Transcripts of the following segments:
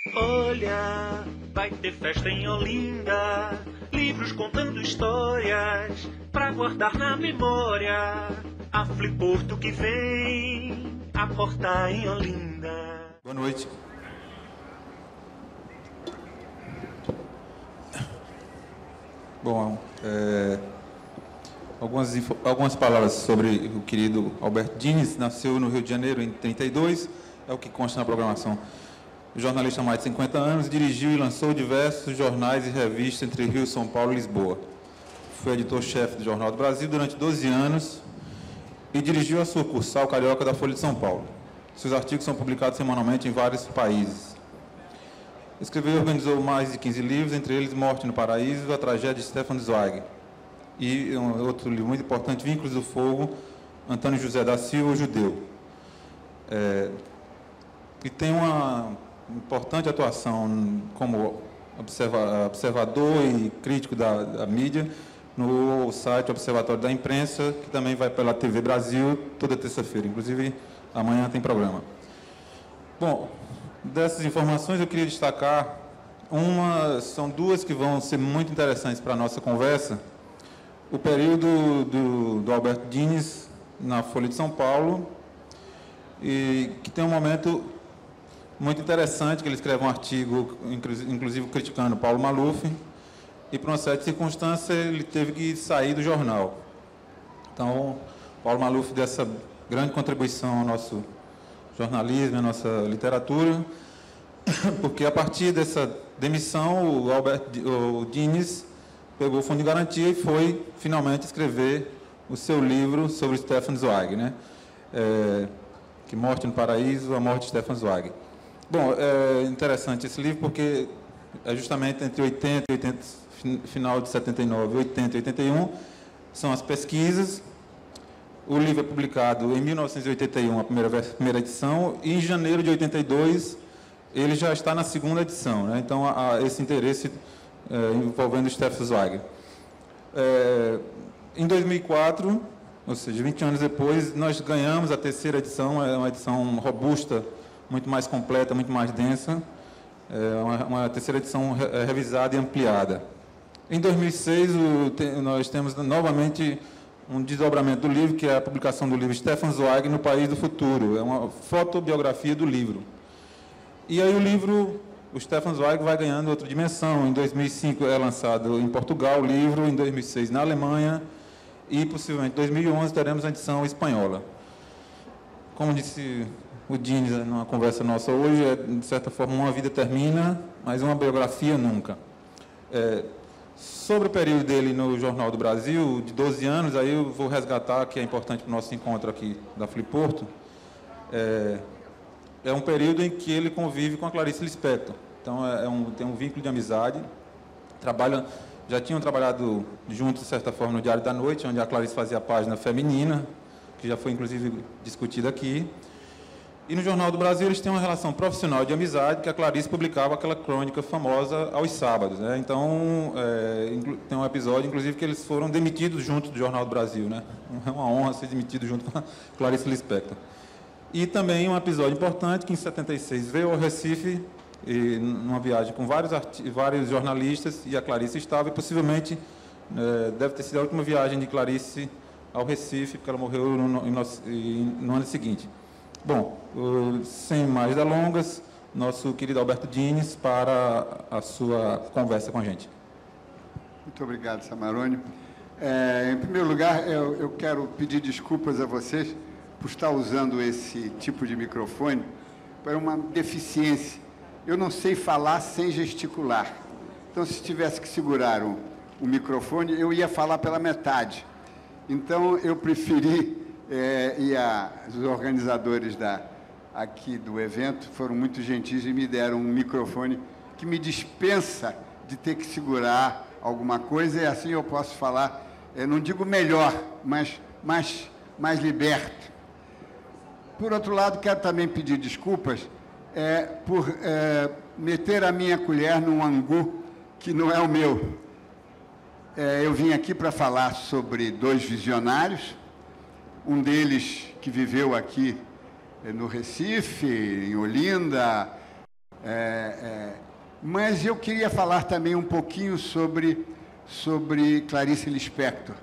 Olha, vai ter festa em Olinda, livros contando histórias pra guardar na memória. A Fliporto que vem aportar em Olinda. Boa noite. Bom, algumas palavras sobre o querido Alberto Dines. Nasceu no Rio de Janeiro em 32, é o que consta na programação. Jornalista há mais de 50 anos, dirigiu e lançou diversos jornais e revistas entre Rio, São Paulo e Lisboa. Foi editor-chefe do Jornal do Brasil durante 12 anos e dirigiu a sucursal carioca da Folha de São Paulo. Seus artigos são publicados semanalmente em vários países. Escreveu e organizou mais de 15 livros, entre eles Morte no Paraíso, A Tragédia de Stefan Zweig. E outro livro muito importante, Vínculos do Fogo, Antônio José da Silva, o Judeu. E tem uma importante atuação como observador e crítico da mídia no site Observatório da Imprensa, que também vai pela TV Brasil toda terça-feira. Inclusive, amanhã tem programa. Bom, dessas informações eu queria destacar são duas que vão ser muito interessantes para a nossa conversa. O período do Alberto Dines na Folha de São Paulo, e que tem um momento muito interessante, que ele escreve um artigo, inclusive criticando Paulo Maluf, e por uma certa circunstância ele teve que sair do jornal. Então, Paulo Maluf dessa grande contribuição ao nosso jornalismo, à nossa literatura, porque a partir dessa demissão, o Dines pegou o fundo de garantia e foi finalmente escrever o seu livro sobre Stefan Zweig, né? Que Morte no Paraíso, a Morte de Stefan Zweig. Bom, é interessante esse livro porque é justamente entre 80 e 80, final de 79, 80 e 81, são as pesquisas. O livro é publicado em 1981, a primeira edição, e em janeiro de 82 ele já está na segunda edição, né? Então há esse interesse envolvendo Stefan Zweig. Em 2004, ou seja, 20 anos depois, nós ganhamos a terceira edição, é uma edição robusta, muito mais completa, muito mais densa, uma terceira edição revisada e ampliada. Em 2006, nós temos novamente um desdobramento do livro, que é a publicação do livro Stefan Zweig no País do Futuro. É uma fotobiografia do livro. E aí o livro, o Stefan Zweig, vai ganhando outra dimensão. Em 2005 é lançado em Portugal o livro, em 2006 na Alemanha, e possivelmente em 2011 teremos a edição espanhola. Como disse o Dines numa conversa nossa hoje, de certa forma, uma vida termina, mas uma biografia nunca. Sobre o período dele no Jornal do Brasil, de 12 anos, aí eu vou resgatar, que é importante para o nosso encontro aqui da Fliporto, é um período em que ele convive com a Clarice Lispector. Então, tem um vínculo de amizade. Já tinham trabalhado juntos, de certa forma, no Diário da Noite, onde a Clarice fazia a página feminina, que já foi, inclusive, discutida aqui. E no Jornal do Brasil eles têm uma relação profissional de amizade, que a Clarice publicava aquela crônica famosa aos sábados, né? Então, tem um episódio, inclusive, que eles foram demitidos junto do Jornal do Brasil, né? É uma honra ser demitido junto com a Clarice Lispector. E também um episódio importante, que em 76 veio ao Recife, numa viagem com vários jornalistas, e a Clarice estava, e possivelmente deve ter sido a última viagem de Clarice ao Recife, porque ela morreu no ano seguinte. Bom, sem mais delongas, nosso querido Alberto Dines para a sua conversa com a gente. Muito obrigado, Samarone. Em primeiro lugar, eu quero pedir desculpas a vocês por estar usando esse tipo de microfone para uma deficiência. Eu não sei falar sem gesticular. Então, se tivesse que segurar o microfone, eu ia falar pela metade. Então, eu preferi... e os organizadores aqui do evento foram muito gentis e me deram um microfone que me dispensa de ter que segurar alguma coisa, e assim eu posso falar, não digo melhor, mas mais liberto. Por outro lado, quero também pedir desculpas por meter a minha colher num angu que não é o meu. Eu vim aqui para falar sobre dois visionários, um deles que viveu aqui no Recife, em Olinda, Mas eu queria falar também um pouquinho sobre Clarice Lispector.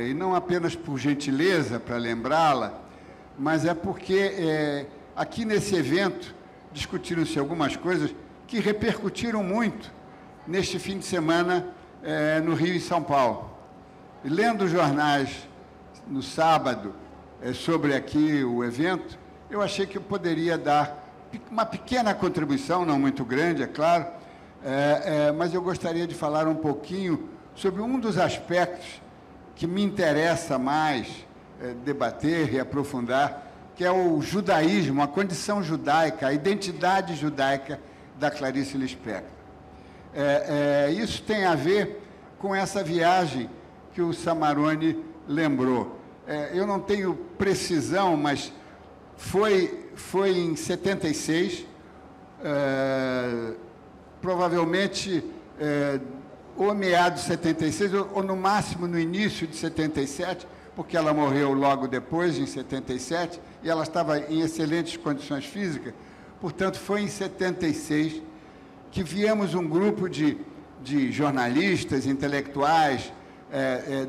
E não apenas por gentileza, para lembrá-la, mas é porque aqui nesse evento discutiram-se algumas coisas que repercutiram muito neste fim de semana no Rio e São Paulo. E lendo os jornais no sábado sobre aqui o evento, eu achei que eu poderia dar uma pequena contribuição, não muito grande, é claro, mas eu gostaria de falar um pouquinho sobre um dos aspectos que me interessa mais debater e aprofundar, que é o judaísmo, a condição judaica, a identidade judaica da Clarice Lispector. Isso tem a ver com essa viagem que o Samarone lembrou. Eu não tenho precisão, mas foi em 76, provavelmente ou meados de 76, ou no máximo no início de 77, porque ela morreu logo depois, em 77, e ela estava em excelentes condições físicas. Portanto, foi em 76 que viemos um grupo de jornalistas, intelectuais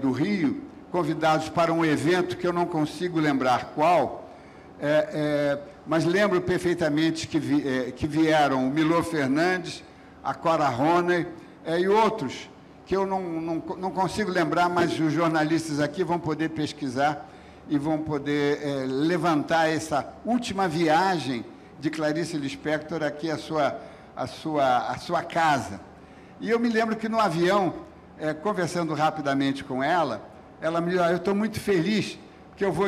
do Rio, convidados para um evento que eu não consigo lembrar qual, mas lembro perfeitamente que vieram o Milor Fernandes, a Cora Roney e outros, que eu não consigo lembrar, mas os jornalistas aqui vão poder pesquisar e vão poder levantar essa última viagem de Clarice Lispector aqui à sua casa. E eu me lembro que no avião, conversando rapidamente com ela me disse: eu estou muito feliz que eu vou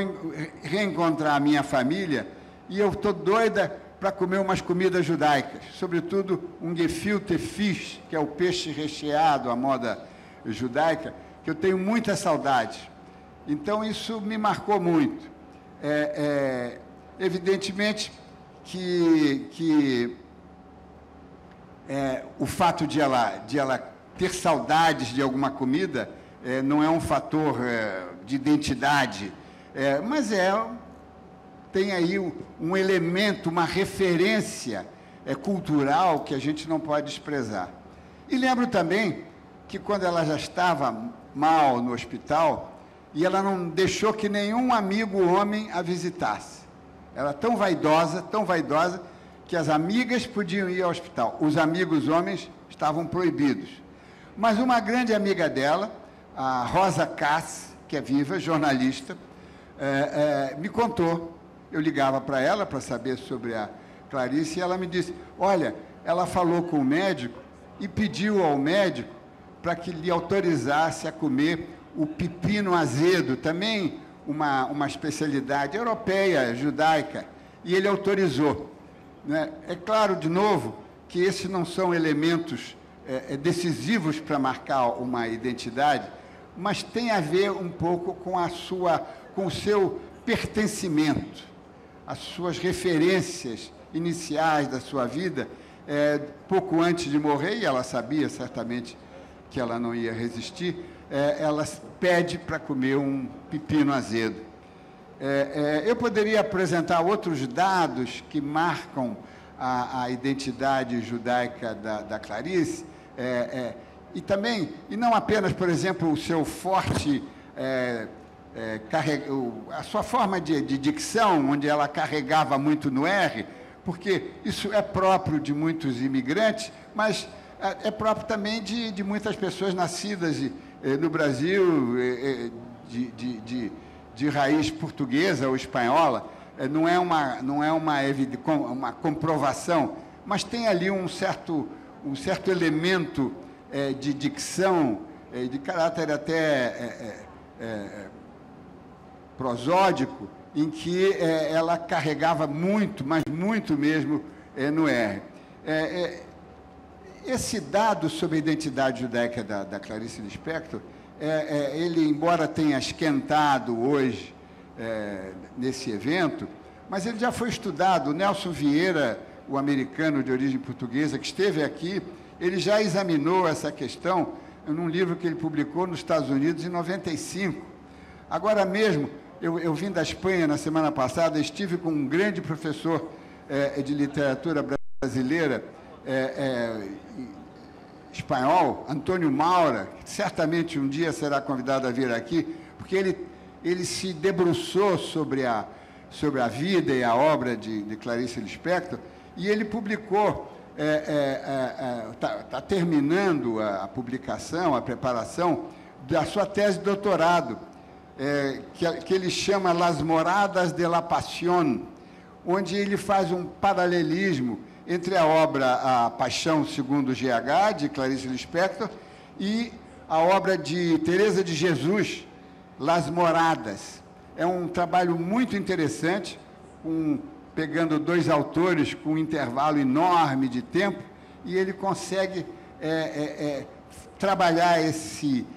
reencontrar a minha família e eu estou doida para comer umas comidas judaicas, sobretudo um gefilte fish, que é o peixe recheado à moda judaica, que eu tenho muita saudade. Então, isso me marcou muito. Evidentemente que o fato de ela ter saudades de alguma comida não é um fator de identidade, mas tem aí um elemento, uma referência cultural que a gente não pode desprezar. E lembro também que quando ela já estava mal no hospital, e ela não deixou que nenhum amigo homem a visitasse. Ela era tão vaidosa, que as amigas podiam ir ao hospital. Os amigos homens estavam proibidos. Mas uma grande amiga dela, a Rosa Cass, que é viva, jornalista, me contou. Eu ligava para ela para saber sobre a Clarice, e ela me disse: olha, ela falou com o médico e pediu ao médico para que lhe autorizasse a comer o pepino azedo, também uma especialidade europeia, judaica, e ele autorizou. Né? É claro, de novo, que esses não são elementos decisivos para marcar uma identidade, mas tem a ver um pouco com o seu pertencimento, as suas referências iniciais da sua vida, pouco antes de morrer, e ela sabia certamente que ela não ia resistir, ela pede para comer um pepino azedo. Eu poderia apresentar outros dados que marcam a identidade judaica da Clarice, e não apenas, por exemplo, o seu forte, a sua forma de dicção, onde ela carregava muito no R, porque isso é próprio de muitos imigrantes, mas é próprio também de muitas pessoas nascidas no Brasil, de raiz portuguesa ou espanhola. Não é uma comprovação, mas tem ali um certo elemento de dicção, de caráter até prosódico, em que ela carregava muito, mas muito mesmo, no R. Esse dado sobre a identidade judaica da Clarice Lispector, ele, embora tenha esquentado hoje nesse evento, mas ele já foi estudado. O Nelson Vieira, o americano de origem portuguesa, que esteve aqui, ele já examinou essa questão num livro que ele publicou nos Estados Unidos em 95. Agora mesmo, eu vim da Espanha na semana passada, estive com um grande professor de literatura brasileira, brasileira espanhol, Antônio Maura, que certamente um dia será convidado a vir aqui, porque ele se debruçou sobre a vida e a obra de Clarice Lispector, e ele publicou, está terminando a publicação, a preparação da sua tese de doutorado, que ele chama Las Moradas de la Pasión, onde ele faz um paralelismo entre a obra A Paixão segundo GH, de Clarice Lispector, e a obra de Teresa de Jesus, Las Moradas. É um trabalho muito interessante, pegando dois autores com um intervalo enorme de tempo, e ele consegue trabalhar esse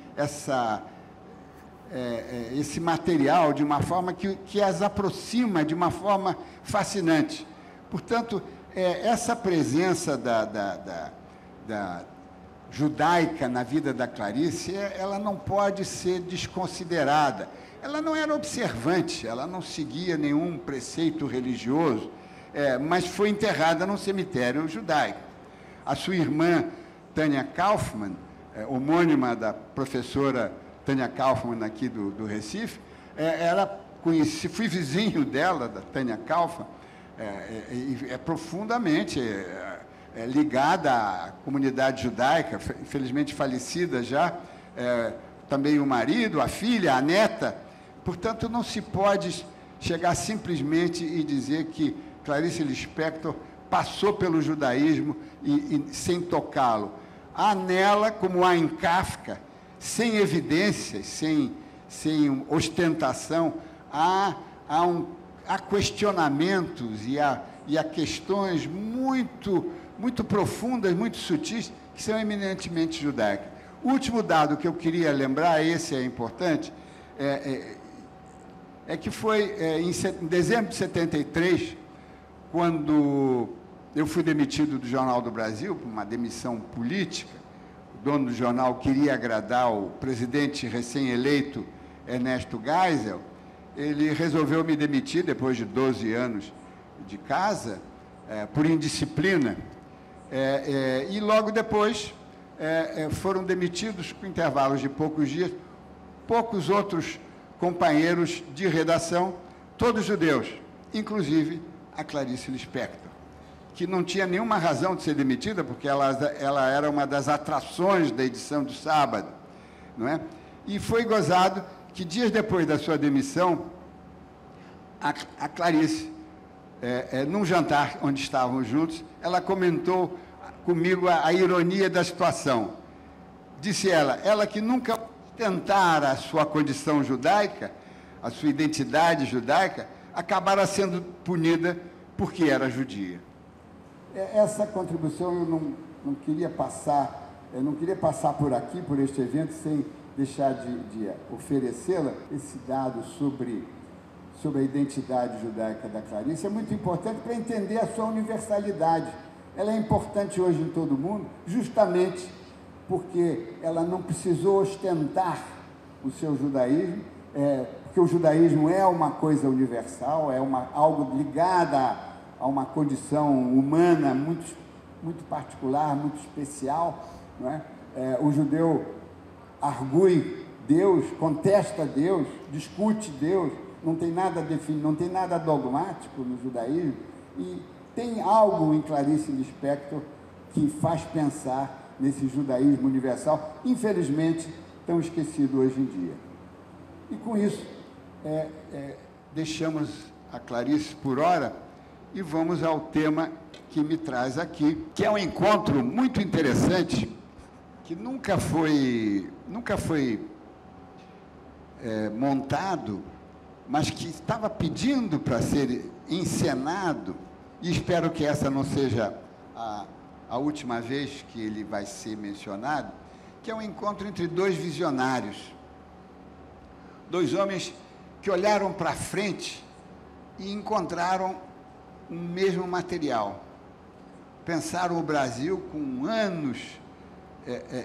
material de uma forma que as aproxima de uma forma fascinante. Portanto, essa presença da judaica na vida da Clarice, ela não pode ser desconsiderada. Ela não era observante, ela não seguia nenhum preceito religioso, mas foi enterrada num cemitério judaico. A sua irmã, Tânia Kaufmann, homônima da professora Tânia Kaufmann aqui do Recife, fui vizinho dela, da Tânia Kaufmann, profundamente ligada à comunidade judaica, infelizmente falecida já, também o marido, a filha, a neta. Portanto, não se pode chegar simplesmente e dizer que Clarice Lispector passou pelo judaísmo sem tocá-lo. Há nela, como há em Kafka, sem evidências, sem ostentação, há questionamentos e há questões muito profundas, muito sutis, que são eminentemente judaicas. O último dado que eu queria lembrar, esse é importante, que foi em dezembro de 73, quando eu fui demitido do Jornal do Brasil, por uma demissão política. O dono do jornal queria agradar o presidente recém-eleito, Ernesto Geisel. Ele resolveu me demitir, depois de 12 anos de casa, por indisciplina. E logo depois foram demitidos, com intervalos de poucos dias, poucos outros companheiros de redação, todos judeus, inclusive a Clarice Lispector, que não tinha nenhuma razão de ser demitida, porque ela era uma das atrações da edição do sábado, não é? E foi gozado que, dias depois da sua demissão, a Clarice, num jantar onde estávamos juntos, ela comentou comigo a ironia da situação. Disse ela que nunca tentara a sua condição judaica, a sua identidade judaica, acabara sendo punida porque era judia. Essa contribuição eu não queria passar por aqui, por este evento, sem deixar de oferecê-la. Esse dado sobre a identidade judaica da Clarice é muito importante para entender a sua universalidade. Ela é importante hoje em todo o mundo, justamente porque ela não precisou ostentar o seu judaísmo, porque o judaísmo é uma coisa universal, algo ligado a uma condição humana muito particular, muito especial, não é? O judeu argue Deus, contesta Deus, discute Deus, não tem nada definido, não tem nada dogmático no judaísmo, e tem algo em Clarice Lispector que faz pensar nesse judaísmo universal, infelizmente tão esquecido hoje em dia. E com isso, deixamos a Clarice por hora e vamos ao tema que me traz aqui, que é um encontro muito interessante, que nunca foi montado, mas que estava pedindo para ser encenado, e espero que essa não seja a última vez que ele vai ser mencionado, que é um encontro entre dois visionários, dois homens que olharam para frente e encontraram um mesmo material. Pensaram o Brasil com anos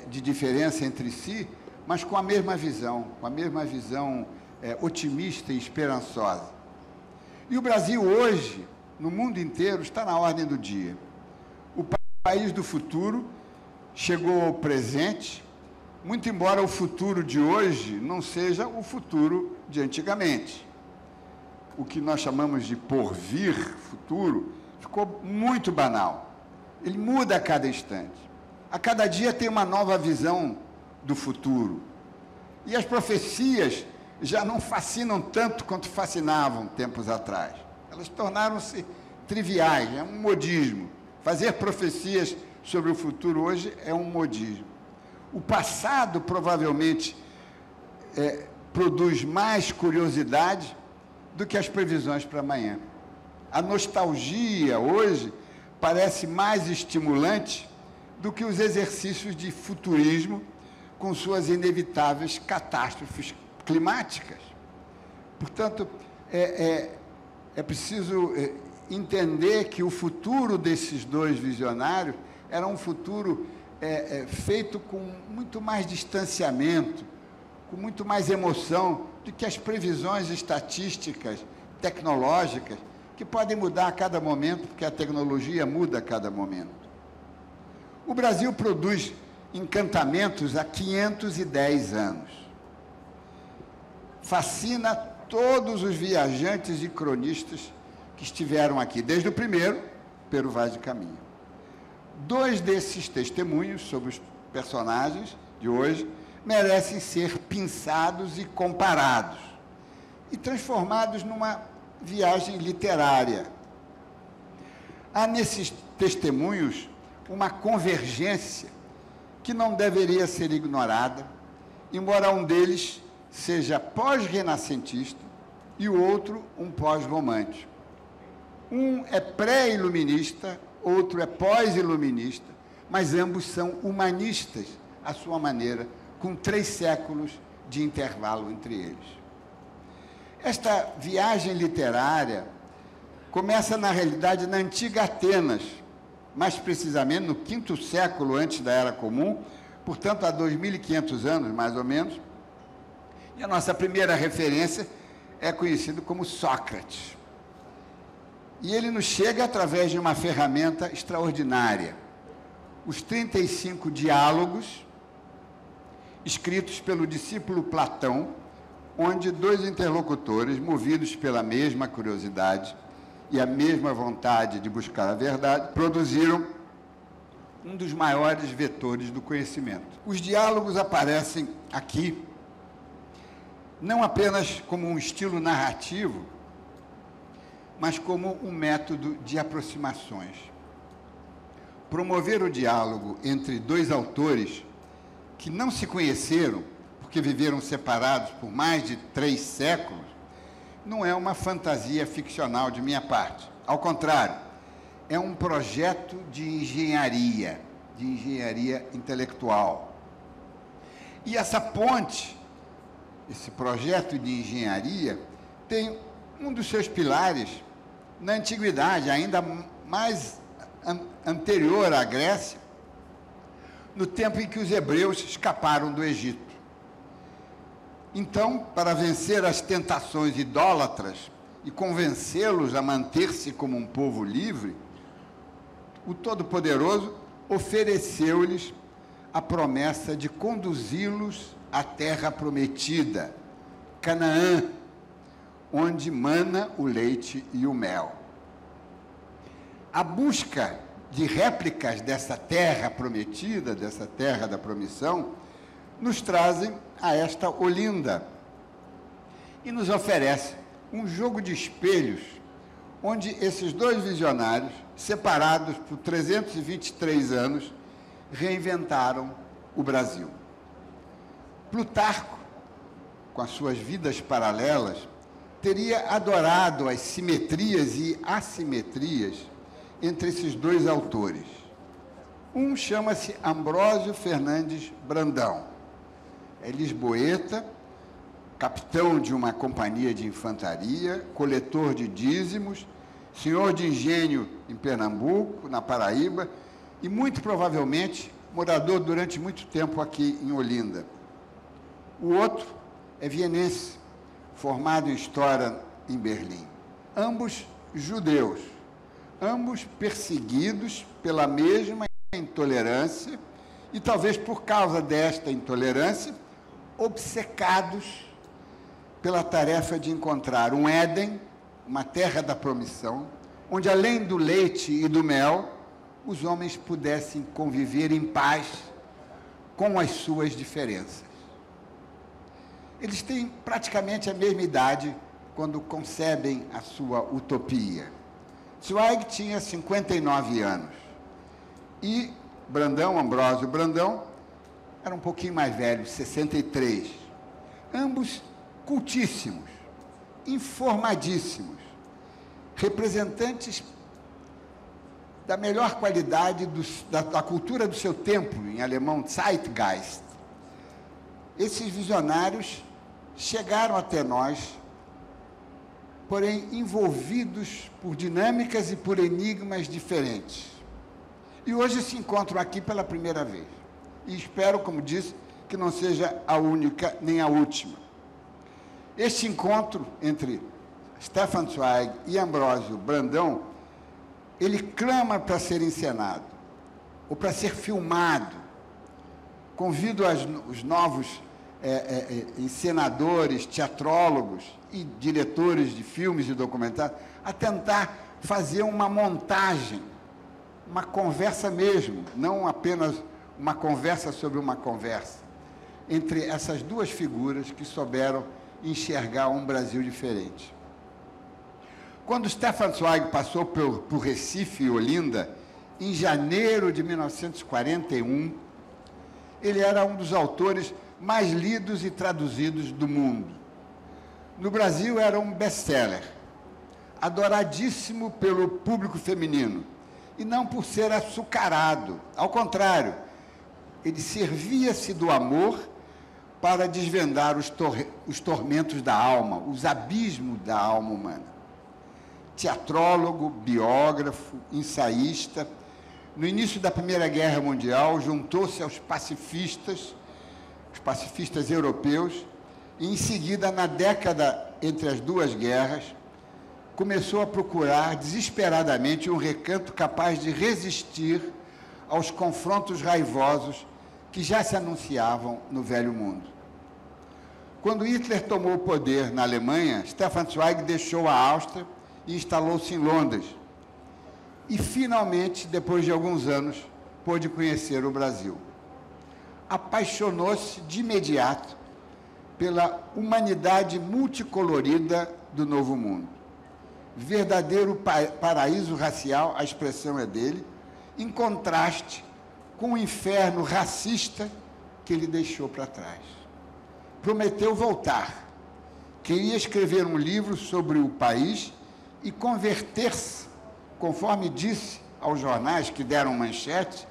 de diferença entre si, mas com a mesma visão otimista e esperançosa. E o Brasil hoje, no mundo inteiro, está na ordem do dia. país do futuro chegou ao presente, muito embora o futuro de hoje não seja o futuro de antigamente. O que nós chamamos de porvir, futuro, ficou muito banal. Ele muda a cada instante. A cada dia tem uma nova visão do futuro. E as profecias já não fascinam tanto quanto fascinavam tempos atrás. Elas tornaram-se triviais, é um modismo. Fazer profecias sobre o futuro hoje é um modismo. O passado provavelmente produz mais curiosidade do que as previsões para amanhã. A nostalgia hoje parece mais estimulante do que os exercícios de futurismo com suas inevitáveis catástrofes climáticas. Portanto, é preciso entender que o futuro desses dois visionários era um futuro feito com muito mais distanciamento, com muito mais emoção do que as previsões estatísticas, tecnológicas, que podem mudar a cada momento, porque a tecnologia muda a cada momento. O Brasil produz encantamentos há 510 anos. Fascina todos os viajantes e cronistas que estiveram aqui, desde o primeiro, Pero Vaz de Caminha. 2 desses testemunhos sobre os personagens de hoje merecem ser pinçados e comparados e transformados numa viagem literária. Há nesses testemunhos uma convergência que não deveria ser ignorada, embora um deles seja pós-renascentista e o outro um pós-romântico. Um é pré-iluminista, outro é pós-iluminista, mas ambos são humanistas, à sua maneira, com 3 séculos de intervalo entre eles. Esta viagem literária começa, na realidade, na antiga Atenas, mais precisamente no 5º século antes da Era Comum, portanto, há 2.500 anos, mais ou menos, e a nossa primeira referência é conhecido como Sócrates. E ele nos chega através de uma ferramenta extraordinária, os 35 diálogos escritos pelo discípulo Platão, onde 2 interlocutores, movidos pela mesma curiosidade e a mesma vontade de buscar a verdade, produziram um dos maiores vetores do conhecimento. Os diálogos aparecem aqui não apenas como um estilo narrativo, mas como um método de aproximações. Promover o diálogo entre 2 autores que não se conheceram, porque viveram separados por mais de 3 séculos, não é uma fantasia ficcional de minha parte. Ao contrário, é um projeto de engenharia intelectual. E essa ponte, esse projeto de engenharia, tem um dos seus pilares na antiguidade, ainda mais anterior à Grécia, no tempo em que os hebreus escaparam do Egito. Então, para vencer as tentações idólatras e convencê-los a manter-se como um povo livre, o Todo-Poderoso ofereceu-lhes a promessa de conduzi-los à terra prometida, Canaã, onde mana o leite e o mel. A busca de réplicas dessa terra prometida, dessa terra da promissão, nos trazem a esta Olinda e nos oferece um jogo de espelhos, onde esses 2 visionários, separados por 323 anos, reinventaram o Brasil. Plutarco, com as suas vidas paralelas, teria adorado as simetrias e assimetrias entre esses 2 autores. Um chama-se Ambrósio Fernandes Brandão. É lisboeta, capitão de uma companhia de infantaria, coletor de dízimos, senhor de engenho em Pernambuco, na Paraíba, e muito provavelmente morador durante muito tempo aqui em Olinda. O outro é vienense, formado em História em Berlim. Ambos judeus, ambos perseguidos pela mesma intolerância e, talvez por causa desta intolerância, obcecados pela tarefa de encontrar um Éden, uma terra da promissão, onde, além do leite e do mel, os homens pudessem conviver em paz com as suas diferenças. Eles têm praticamente a mesma idade quando concebem a sua utopia. Zweig tinha 59 anos e Ambrósio Brandão, era um pouquinho mais velho, 63. Ambos cultíssimos, informadíssimos, representantes da melhor qualidade da cultura do seu tempo, em alemão Zeitgeist. Esses visionários chegaram até nós, porém envolvidos por dinâmicas e por enigmas diferentes. E hoje se encontram aqui pela primeira vez. E espero, como disse, que não seja a única nem a última. Este encontro entre Stefan Zweig e Ambrósio Brandão, ele clama para ser encenado, ou para ser filmado. Convido os novos encenadores, teatrólogos e diretores de filmes e documentários a tentar fazer uma montagem, uma conversa mesmo, não apenas uma conversa sobre uma conversa, entre essas duas figuras que souberam enxergar um Brasil diferente. Quando Stefan Zweig passou por Recife e Olinda, em janeiro de 1941, ele era um dos autores mais lidos e traduzidos do mundo. No Brasil era um best-seller, adoradíssimo pelo público feminino, e não por ser açucarado. Ao contrário, ele servia-se do amor para desvendar os tormentos da alma, os abismos da alma humana. Teatrólogo, biógrafo, ensaísta, no início da Primeira Guerra Mundial, juntou-se aos pacifistas europeus, e, em seguida, na década entre as duas guerras, começou a procurar desesperadamente um recanto capaz de resistir aos confrontos raivosos que já se anunciavam no velho mundo. Quando Hitler tomou o poder na Alemanha, Stefan Zweig deixou a Áustria e instalou-se em Londres. E, finalmente, depois de alguns anos, pôde conhecer o Brasil. Apaixonou-se de imediato pela humanidade multicolorida do Novo Mundo. Verdadeiro paraíso racial, a expressão é dele, em contraste com o inferno racista que ele deixou para trás. Prometeu voltar. Queria escrever um livro sobre o país e converter-se, conforme disse aos jornais que deram manchete,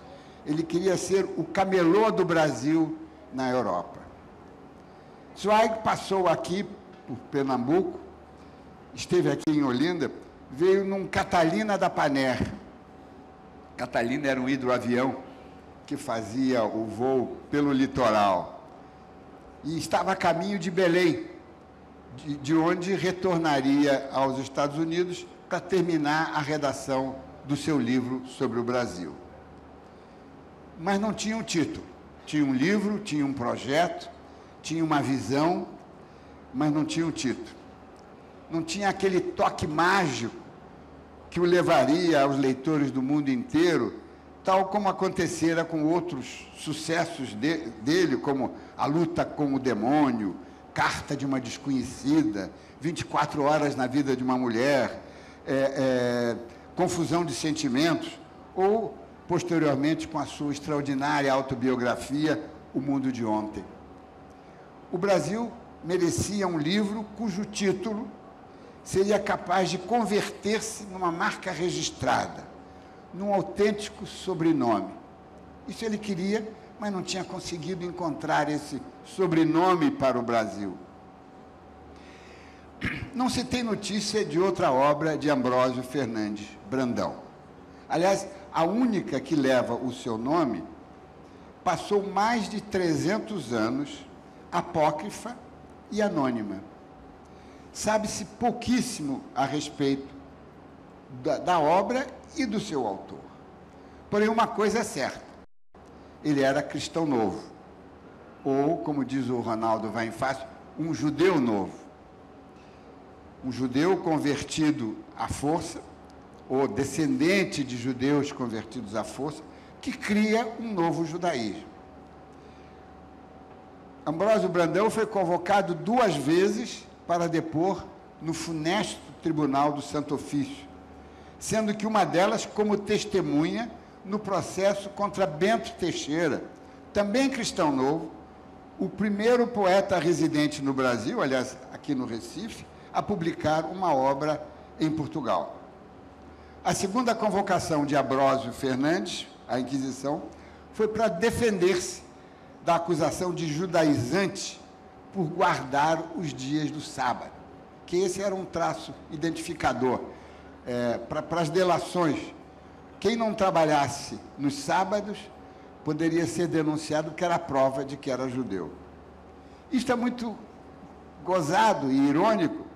ele queria ser o camelô do Brasil na Europa. Zweig passou aqui por Pernambuco, esteve aqui em Olinda, veio num Catalina da Paner. Catalina era um hidroavião que fazia o voo pelo litoral. E estava a caminho de Belém, de onde retornaria aos Estados Unidos para terminar a redação do seu livro sobre o Brasil. Mas não tinha um título. Tinha um livro, tinha um projeto, tinha uma visão, mas não tinha um título. Não tinha aquele toque mágico que o levaria aos leitores do mundo inteiro, tal como acontecera com outros sucessos dele, como A Luta com o Demônio, Carta de uma Desconhecida, 24 Horas na Vida de uma Mulher, Confusão de Sentimentos, ou, posteriormente, com a sua extraordinária autobiografia, O Mundo de Ontem. O Brasil merecia um livro cujo título seria capaz de converter-se numa marca registrada, num autêntico sobrenome. Isso ele queria, mas não tinha conseguido encontrar esse sobrenome para o Brasil. Não se tem notícia de outra obra de Ambrósio Fernandes Brandão. Aliás, a única que leva o seu nome passou mais de 300 anos apócrifa e anônima. Sabe-se pouquíssimo a respeito da obra e do seu autor. Porém, uma coisa é certa, ele era cristão novo, ou, como diz o Ronaldo Vai em Fácil, um judeu novo. Um judeu convertido à força, ou descendente de judeus convertidos à força, que cria um novo judaísmo. Ambrósio Brandão foi convocado 2 vezes para depor no funesto Tribunal do Santo Ofício, sendo que uma delas como testemunha no processo contra Bento Teixeira, também cristão novo, o primeiro poeta residente no Brasil, aliás, aqui no Recife, a publicar uma obra em Portugal. A segunda convocação de Ambrósio Fernandes, à Inquisição, foi para defender-se da acusação de judaizante por guardar os dias do sábado, que esse era um traço identificador para as delações. Quem não trabalhasse nos sábados poderia ser denunciado, que era a prova de que era judeu. Isto é muito gozado e irônico,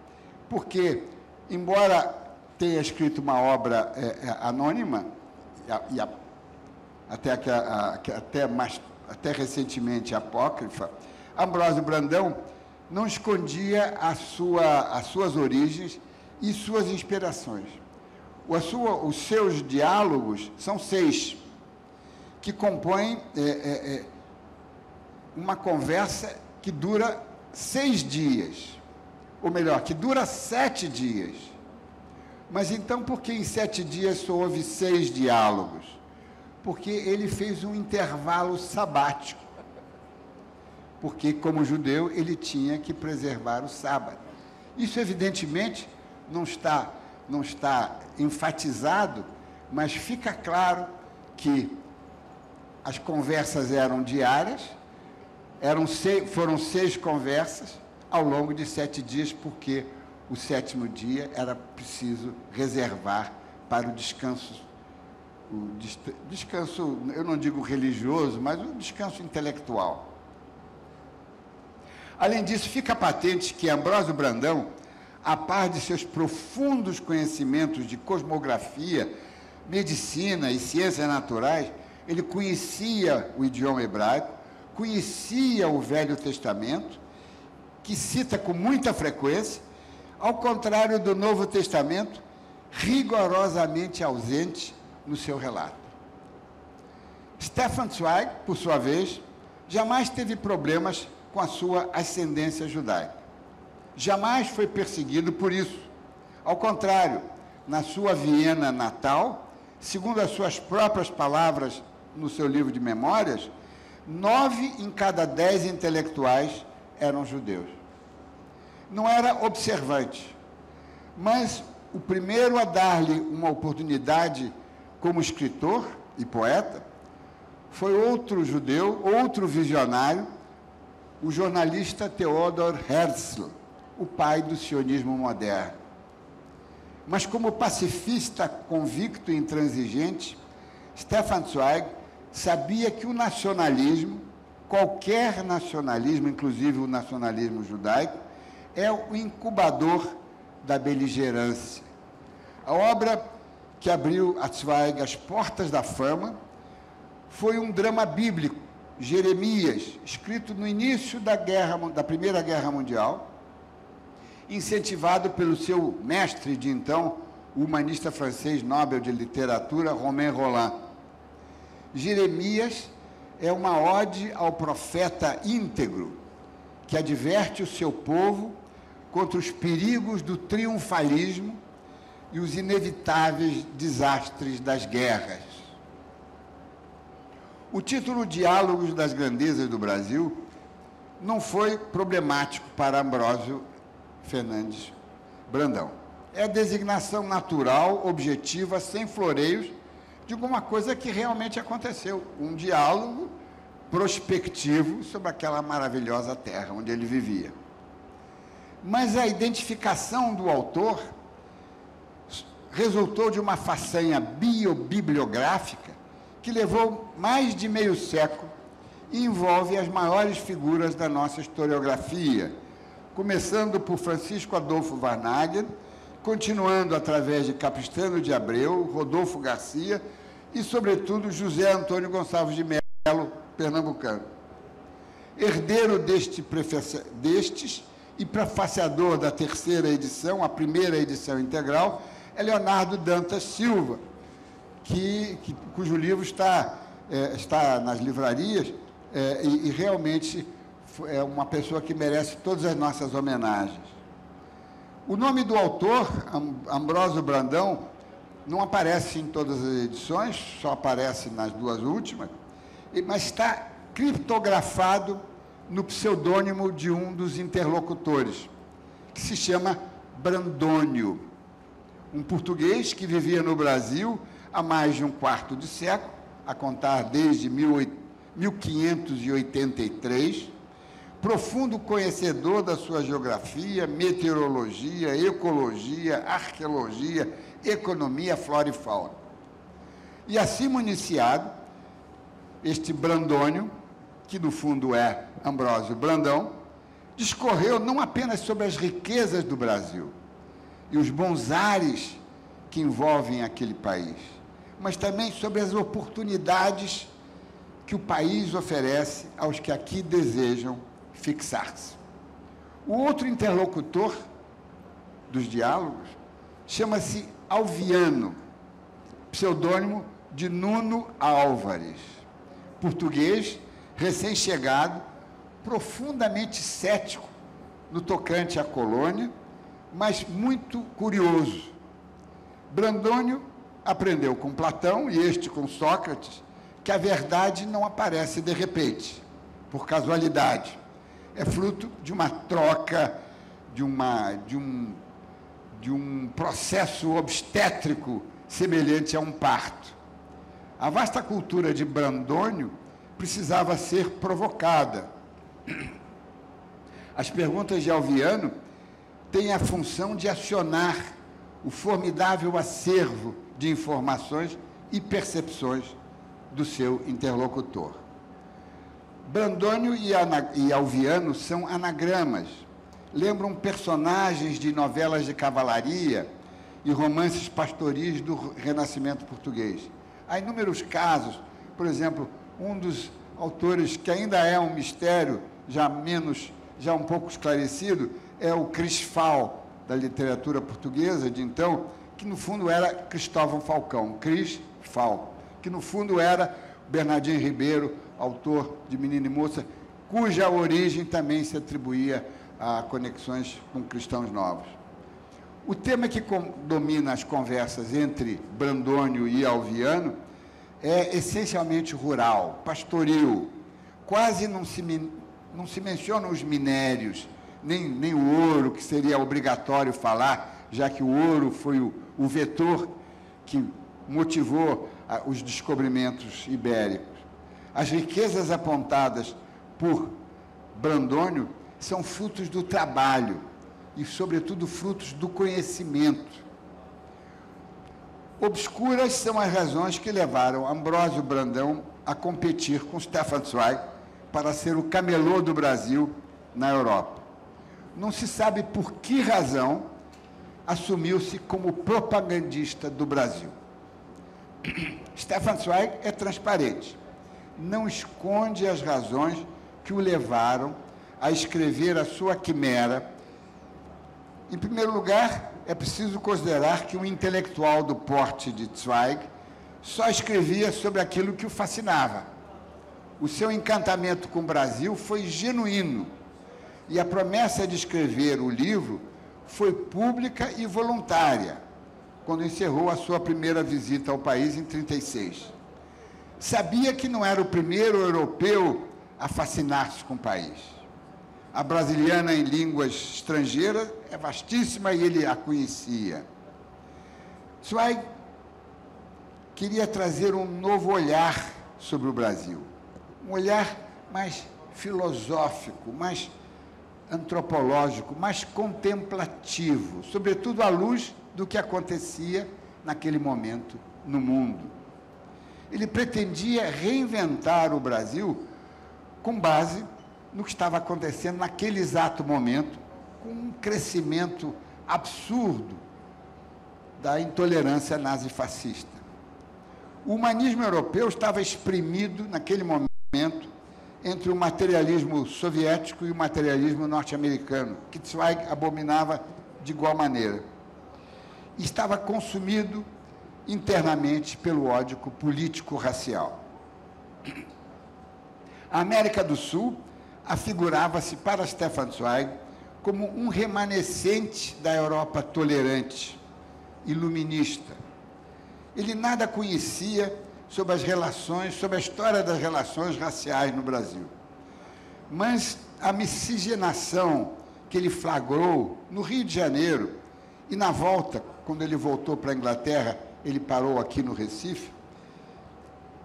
porque, embora tenha escrito uma obra anônima, até recentemente apócrifa, Ambrósio Brandão não escondia as suas origens e suas inspirações. Os seus diálogos são 6, que compõem uma conversa que dura 6 dias, ou melhor, que dura 7 dias. Mas então, por que em 7 dias só houve 6 diálogos? Porque ele fez um intervalo sabático. Porque, como judeu, ele tinha que preservar o sábado. Isso, evidentemente, não está enfatizado, mas fica claro que as conversas eram diárias, foram 6 conversas ao longo de 7 dias, porque o 7º dia era preciso reservar para o descanso, eu não digo religioso, mas o descanso intelectual. Além disso, fica patente que Ambrósio Brandão, a par de seus profundos conhecimentos de cosmografia, medicina e ciências naturais, ele conhecia o idioma hebraico, conhecia o Velho Testamento, que cita com muita frequência, ao contrário do Novo Testamento, rigorosamente ausente no seu relato. Stefan Zweig, por sua vez, jamais teve problemas com a sua ascendência judaica. Jamais foi perseguido por isso. Ao contrário, na sua Viena natal, segundo as suas próprias palavras no seu livro de memórias, 9 em cada 10 intelectuais eram judeus. Não era observante, mas o primeiro a dar-lhe uma oportunidade como escritor e poeta foi outro judeu, outro visionário, o jornalista Theodor Herzl, o pai do sionismo moderno. Mas como pacifista convicto e intransigente, Stefan Zweig sabia que o nacionalismo, qualquer nacionalismo, inclusive o nacionalismo judaico, é o incubador da beligerância. A obra que abriu a Zweig as portas da fama foi um drama bíblico, Jeremias, escrito no início da Primeira Guerra Mundial, incentivado pelo seu mestre de então, o humanista francês Nobel de Literatura, Romain Rolland. Jeremias é uma ode ao profeta íntegro, que adverte o seu povo contra os perigos do triunfalismo e os inevitáveis desastres das guerras. O título Diálogos das Grandezas do Brasil não foi problemático para Ambrósio Fernandes Brandão. É a designação natural, objetiva, sem floreios, de alguma coisa que realmente aconteceu. Um diálogo prospectivo sobre aquela maravilhosa terra onde ele vivia. Mas a identificação do autor resultou de uma façanha biobibliográfica que levou mais de meio século e envolve as maiores figuras da nossa historiografia, começando por Francisco Adolfo Varnhagen, continuando através de Capistrano de Abreu, Rodolfo Garcia e, sobretudo, José Antônio Gonçalves de Melo, pernambucano. Herdeiro destes e prefaciador da terceira edição, a primeira edição integral, é Leonardo Dantas Silva, cujo livro está nas livrarias e realmente é uma pessoa que merece todas as nossas homenagens. O nome do autor, Ambrósio Brandão, não aparece em todas as edições, só aparece nas duas últimas, mas está criptografado no pseudônimo de um dos interlocutores, que se chama Brandônio, um português que vivia no Brasil há mais de um quarto de século, a contar desde 1583, profundo conhecedor da sua geografia, meteorologia, ecologia, arqueologia, economia, flora e fauna. E assim municiado, este Brandônio, que no fundo é Ambrósio Brandão, discorreu não apenas sobre as riquezas do Brasil e os bons ares que envolvem aquele país, mas também sobre as oportunidades que o país oferece aos que aqui desejam fixar-se. O outro interlocutor dos diálogos chama-se Alviano, pseudônimo de Nuno Álvares, português recém-chegado, profundamente cético no tocante à colônia, mas muito curioso. Brandônio aprendeu com Platão, e este com Sócrates, que a verdade não aparece de repente, por casualidade. É fruto de uma troca, de um processo obstétrico semelhante a um parto. A vasta cultura de Brandônio precisava ser provocada. As perguntas de Alviano têm a função de acionar o formidável acervo de informações e percepções do seu interlocutor. Brandônio e Alviano são anagramas, lembram personagens de novelas de cavalaria e romances pastoris do Renascimento português. Há inúmeros casos, por exemplo, um dos autores que ainda é um mistério, já um pouco esclarecido, é o Crisfal, da literatura portuguesa de então, que no fundo era Cristóvão Falcão, Crisfal, que no fundo era Bernardino Ribeiro, autor de Menino e Moça, cuja origem também se atribuía a conexões com cristãos novos. O tema que domina as conversas entre Brandônio e Alviano é essencialmente rural, pastoril. Quase não se mencionam os minérios, nem o ouro, que seria obrigatório falar, já que o ouro foi o vetor que motivou os descobrimentos ibéricos. As riquezas apontadas por Brandônio são frutos do trabalho e, sobretudo, frutos do conhecimento. Obscuras são as razões que levaram Ambrósio Brandão a competir com Stefan Zweig para ser o camelô do Brasil na Europa. Não se sabe por que razão assumiu-se como propagandista do Brasil. Stefan Zweig é transparente, não esconde as razões que o levaram a escrever a sua quimera. Em primeiro lugar, é preciso considerar que um intelectual do porte de Zweig só escrevia sobre aquilo que o fascinava. O seu encantamento com o Brasil foi genuíno, e a promessa de escrever o livro foi pública e voluntária, quando encerrou a sua primeira visita ao país em 1936. Sabia que não era o primeiro europeu a fascinar-se com o país. A brasiliana em línguas estrangeiras é vastíssima e ele a conhecia. Zweig queria trazer um novo olhar sobre o Brasil, um olhar mais filosófico, mais antropológico, mais contemplativo, sobretudo à luz do que acontecia naquele momento no mundo. Ele pretendia reinventar o Brasil com base no que estava acontecendo naquele exato momento, com um crescimento absurdo da intolerância nazifascista. O humanismo europeu estava exprimido, naquele momento, entre o materialismo soviético e o materialismo norte-americano, que Zweig abominava de igual maneira. Estava consumido internamente pelo ódio político-racial. A América do Sul afigurava-se para Stefan Zweig como um remanescente da Europa tolerante, iluminista. Ele nada conhecia sobre as relações, sobre a história das relações raciais no Brasil. Mas a miscigenação que ele flagrou no Rio de Janeiro e na volta, quando ele voltou para a Inglaterra, ele parou aqui no Recife,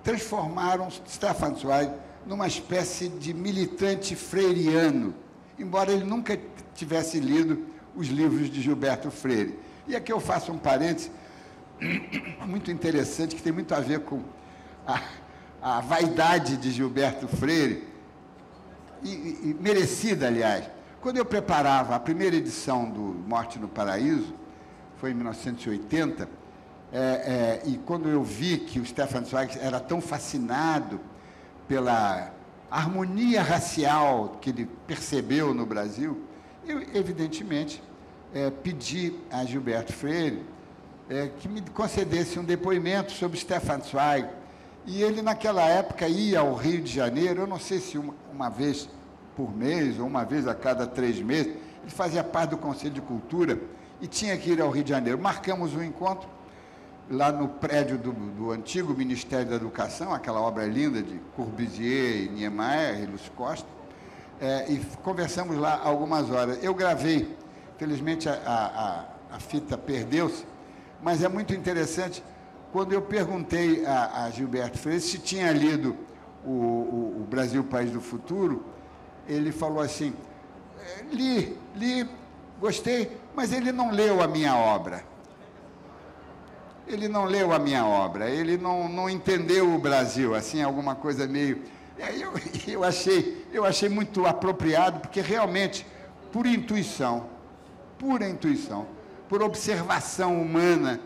transformaram Stefan Zweig numa espécie de militante freiriano, embora ele nunca tivesse lido os livros de Gilberto Freire. E aqui eu faço um parêntese muito interessante, que tem muito a ver com a vaidade de Gilberto Freire, e merecida, aliás. Quando eu preparava a primeira edição do Morte no Paraíso, foi em 1980, e quando eu vi que o Stefan Zweig era tão fascinado pela harmonia racial que ele percebeu no Brasil, eu, evidentemente, pedi a Gilberto Freire que me concedesse um depoimento sobre Stefan Zweig. E ele, naquela época, ia ao Rio de Janeiro, eu não sei se uma vez por mês ou uma vez a cada 3 meses, ele fazia parte do Conselho de Cultura e tinha que ir ao Rio de Janeiro. Marcamos um encontro lá no prédio do antigo Ministério da Educação, aquela obra linda de Corbusier e Niemeyer e Lúcio Costa, e conversamos lá algumas horas. Eu gravei, felizmente a fita perdeu-se, mas é muito interessante, quando eu perguntei a Gilberto Freire se tinha lido o Brasil, País do Futuro, ele falou assim, li, gostei, mas ele não leu a minha obra. Ele não leu a minha obra, ele não entendeu o Brasil, assim, alguma coisa meio... Eu achei muito apropriado, porque realmente, por intuição, por observação humana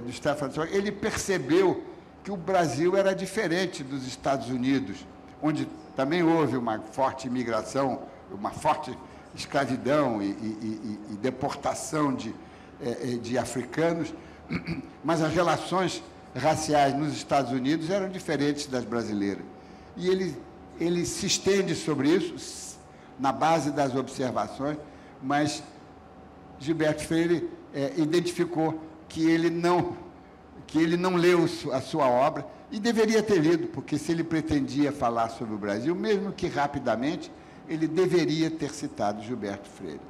do Stefan Zweig, ele percebeu que o Brasil era diferente dos Estados Unidos, onde também houve uma forte imigração, uma forte escravidão e deportação de africanos, mas as relações raciais nos Estados Unidos eram diferentes das brasileiras. E ele se estende sobre isso, na base das observações, mas Gilberto Freire identificou que ele não leu a sua obra, e deveria ter lido, porque se ele pretendia falar sobre o Brasil, mesmo que rapidamente, ele deveria ter citado Gilberto Freire.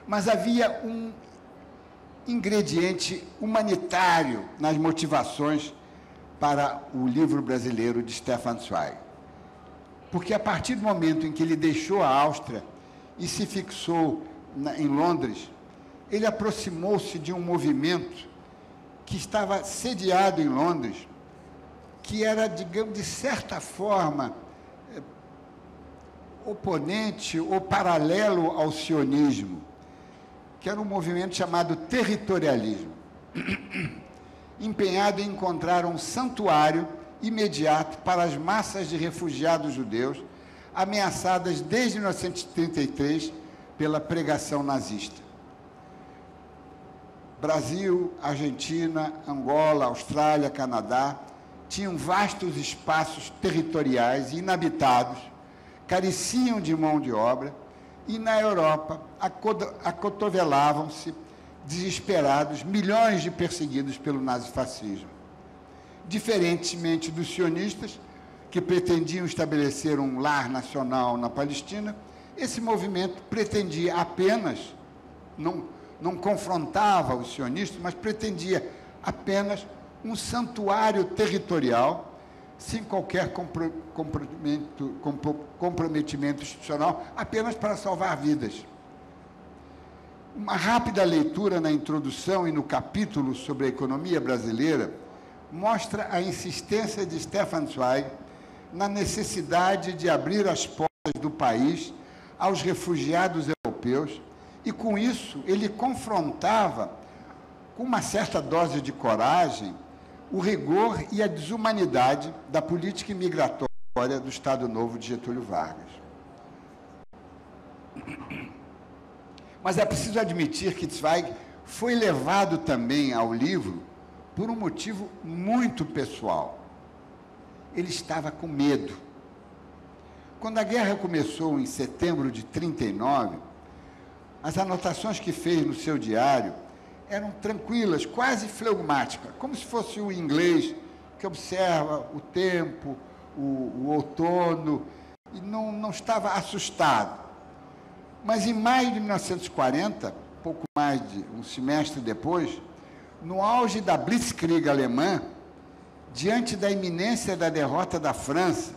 Mas havia um ingrediente humanitário nas motivações para o livro brasileiro de Stefan Zweig. Porque a partir do momento em que ele deixou a Áustria e se fixou em Londres, ele aproximou-se de um movimento que estava sediado em Londres, que era, digamos, de certa forma, oponente ou paralelo ao sionismo, que era um movimento chamado territorialismo, empenhado em encontrar um santuário imediato para as massas de refugiados judeus, ameaçadas desde 1933 pela pregação nazista. Brasil, Argentina, Angola, Austrália, Canadá tinham vastos espaços territoriais inabitados, careciam de mão de obra, e na Europa acotovelavam-se desesperados milhões de perseguidos pelo nazifascismo. Diferentemente dos sionistas, que pretendiam estabelecer um lar nacional na Palestina, esse movimento pretendia apenas, não confrontava os sionistas, mas pretendia apenas um santuário territorial, sem qualquer comprometimento institucional, apenas para salvar vidas. Uma rápida leitura na introdução e no capítulo sobre a economia brasileira mostra a insistência de Stefan Zweig na necessidade de abrir as portas do país aos refugiados europeus, e com isso ele confrontava, com uma certa dose de coragem, o rigor e a desumanidade da política imigratória do Estado Novo de Getúlio Vargas. Mas é preciso admitir que Zweig foi levado também ao livro por um motivo muito pessoal. Ele estava com medo. Quando a guerra começou em setembro de 1939, as anotações que fez no seu diário eram tranquilas, quase flegmáticas, como se fosse o inglês que observa o tempo, o outono, e não estava assustado. Mas em maio de 1940, pouco mais de um semestre depois, no auge da Blitzkrieg alemã, diante da iminência da derrota da França,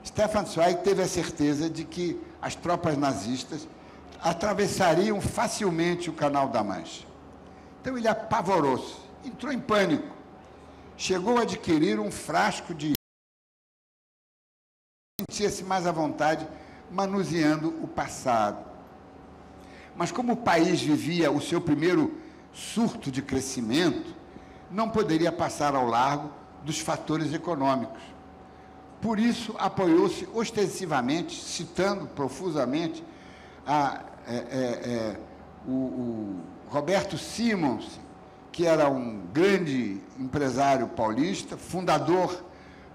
Stefan Zweig teve a certeza de que as tropas nazistas atravessariam facilmente o Canal da Mancha. Então ele apavorou-se, entrou em pânico, chegou a adquirir um frasco de... sentia-se mais à vontade manuseando o passado. Mas como o país vivia o seu primeiro surto de crescimento, não poderia passar ao largo dos fatores econômicos. Por isso, apoiou-se ostensivamente, citando profusamente o Roberto Simons, que era um grande empresário paulista, fundador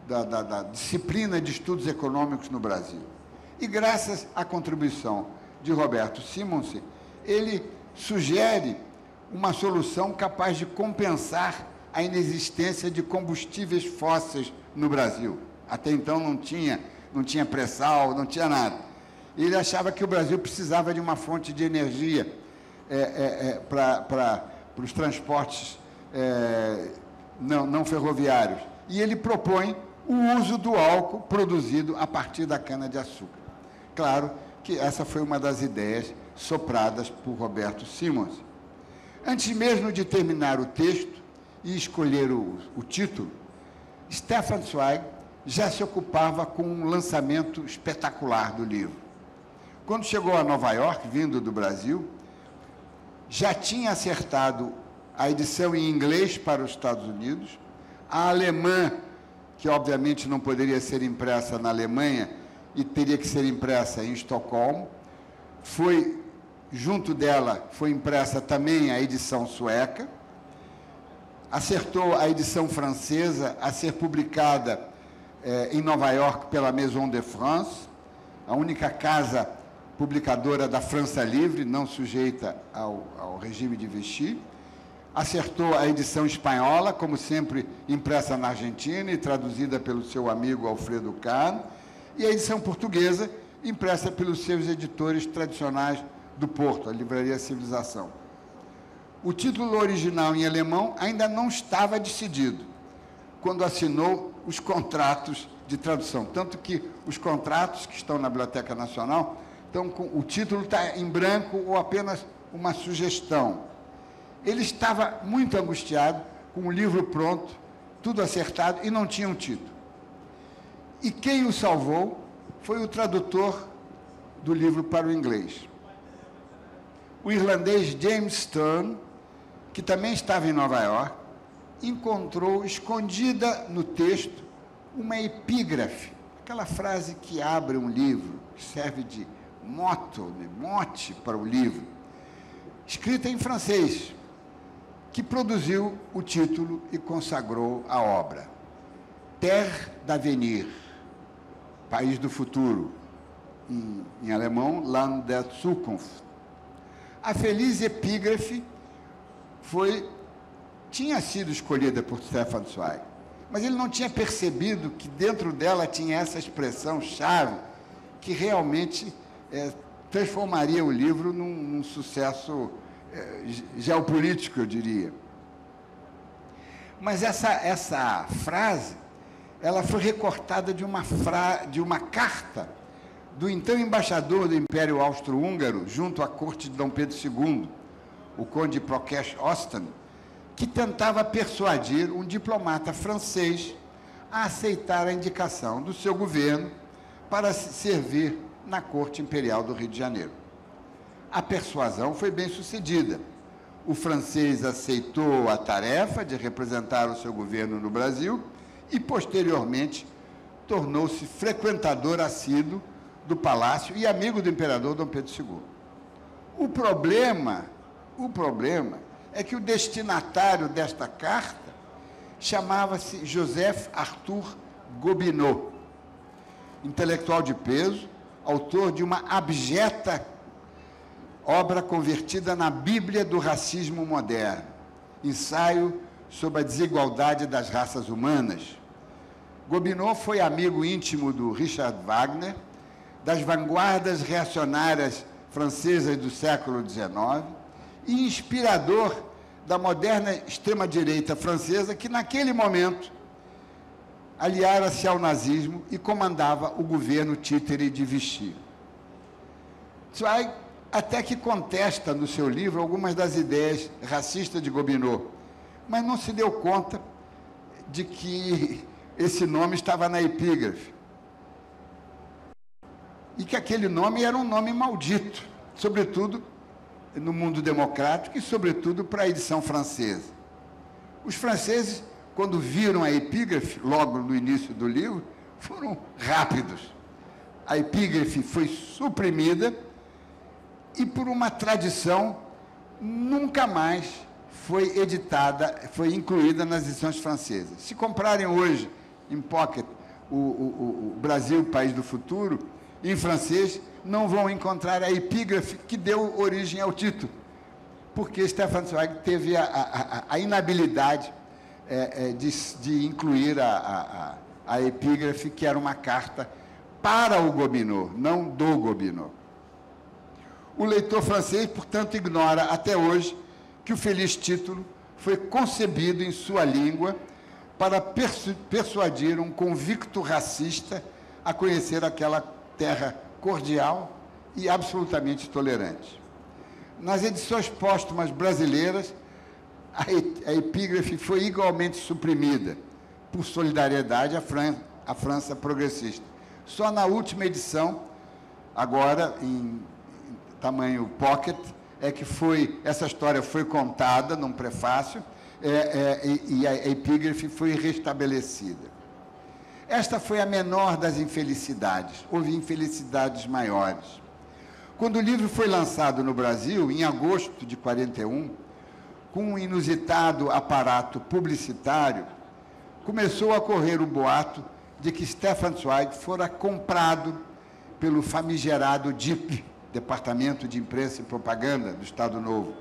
da disciplina de estudos econômicos no Brasil. E graças à contribuição de Roberto Simons, ele sugere uma solução capaz de compensar a inexistência de combustíveis fósseis no Brasil. Até então não tinha pré-sal, não tinha nada. Ele achava que o Brasil precisava de uma fonte de energia para os transportes não ferroviários. E ele propõe o uso do álcool produzido a partir da cana-de-açúcar. Claro que essa foi uma das ideias sopradas por Roberto Simons. Antes mesmo de terminar o texto e escolher o título, Stefan Zweig já se ocupava com um lançamento espetacular do livro. Quando chegou a Nova York, vindo do Brasil, já tinha acertado a edição em inglês para os Estados Unidos, a alemã, que obviamente não poderia ser impressa na Alemanha e teria que ser impressa em Estocolmo. Junto dela foi impressa também a edição sueca, acertou a edição francesa a ser publicada em Nova York pela Maison de France, a única casa publicadora da França Livre, não sujeita ao regime de Vichy. Acertou a edição espanhola, como sempre, impressa na Argentina e traduzida pelo seu amigo Alfredo Kahn, e a edição portuguesa, impressa pelos seus editores tradicionais do Porto, a Livraria Civilização. O título original em alemão ainda não estava decidido, quando assinou os contratos de tradução, tanto que os contratos que estão na Biblioteca Nacional, o título está em branco ou apenas uma sugestão. Ele estava muito angustiado, com o livro pronto, tudo acertado, e não tinha um título. E quem o salvou foi o tradutor do livro para o inglês. O irlandês James Stern, que também estava em Nova York, encontrou, escondida no texto, uma epígrafe, aquela frase que abre um livro, que serve de mote para o livro, escrita em francês, que produziu o título e consagrou a obra. Terre d'Avenir, País do Futuro, em alemão, Land der Zukunft. A feliz epígrafe tinha sido escolhida por Stefan Zweig, mas ele não tinha percebido que dentro dela tinha essa expressão-chave que realmente transformaria o livro num sucesso geopolítico, eu diria. Mas essa frase, ela foi recortada de uma carta do então embaixador do Império Austro-Húngaro junto à corte de Dom Pedro II, o conde Prokesh-Osten, que tentava persuadir um diplomata francês a aceitar a indicação do seu governo para servir na corte imperial do Rio de Janeiro. A persuasão foi bem sucedida. o francês aceitou a tarefa de representar o seu governo no Brasil e, posteriormente, tornou-se frequentador assíduo do palácio e amigo do imperador Dom Pedro II. O problema é que o destinatário desta carta chamava-se Joseph Arthur Gobineau, intelectual de peso, autor de uma abjeta obra convertida na Bíblia do Racismo Moderno, ensaio sobre a desigualdade das raças humanas. Gobineau foi amigo íntimo do Richard Wagner, das vanguardas reacionárias francesas do século XIX e inspirador da moderna extrema-direita francesa, que naquele momento aliara-se ao nazismo e comandava o governo títere de Vichy. Zweig até que contesta no seu livro algumas das ideias racistas de Gobineau, mas não se deu conta de que esse nome estava na epígrafe e que aquele nome era um nome maldito, sobretudo no mundo democrático e, sobretudo, para a edição francesa. Os franceses, quando viram a epígrafe, logo no início do livro, foram rápidos. A epígrafe foi suprimida e, por uma tradição, nunca mais foi editada, foi incluída nas edições francesas. Se comprarem hoje, em pocket, o Brasil, País do Futuro, em francês, não vão encontrar a epígrafe que deu origem ao título, porque Stefan Zweig teve a inabilidade de incluir a epígrafe, que era uma carta para o Gobineau, não do Gobineau. O leitor francês, portanto, ignora até hoje que o feliz título foi concebido em sua língua para persuadir um convicto racista a conhecer aquela terra cordial e absolutamente tolerante. Nas edições póstumas brasileiras, a epígrafe foi igualmente suprimida, por solidariedade à França progressista. Só na última edição, agora em tamanho pocket, é que essa história foi contada num prefácio e a epígrafe foi restabelecida. Esta foi a menor das infelicidades. Houve infelicidades maiores. Quando o livro foi lançado no Brasil, em agosto de 1941, com um inusitado aparato publicitário, começou a correr o boato de que Stefan Zweig fora comprado pelo famigerado DIP, Departamento de Imprensa e Propaganda do Estado Novo.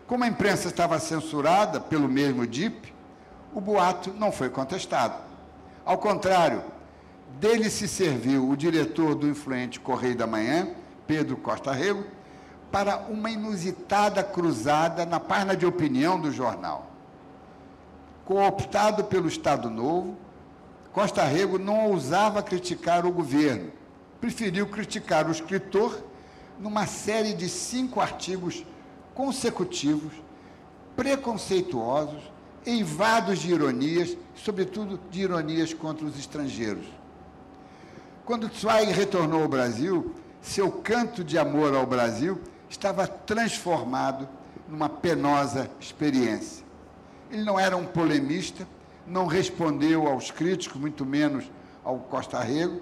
Como a imprensa estava censurada pelo mesmo DIP, o boato não foi contestado. Ao contrário, dele se serviu o diretor do influente Correio da Manhã, Pedro Costa Rego, para uma inusitada cruzada na página de opinião do jornal. Cooptado pelo Estado Novo, Costa Rego não ousava criticar o governo, preferiu criticar o escritor numa série de 5 artigos consecutivos, preconceituosos, eivados de ironias, sobretudo de ironias contra os estrangeiros. Quando Zweig retornou ao Brasil, seu canto de amor ao Brasil estava transformado numa penosa experiência. Ele não era um polemista, não respondeu aos críticos, muito menos ao Costa Rego,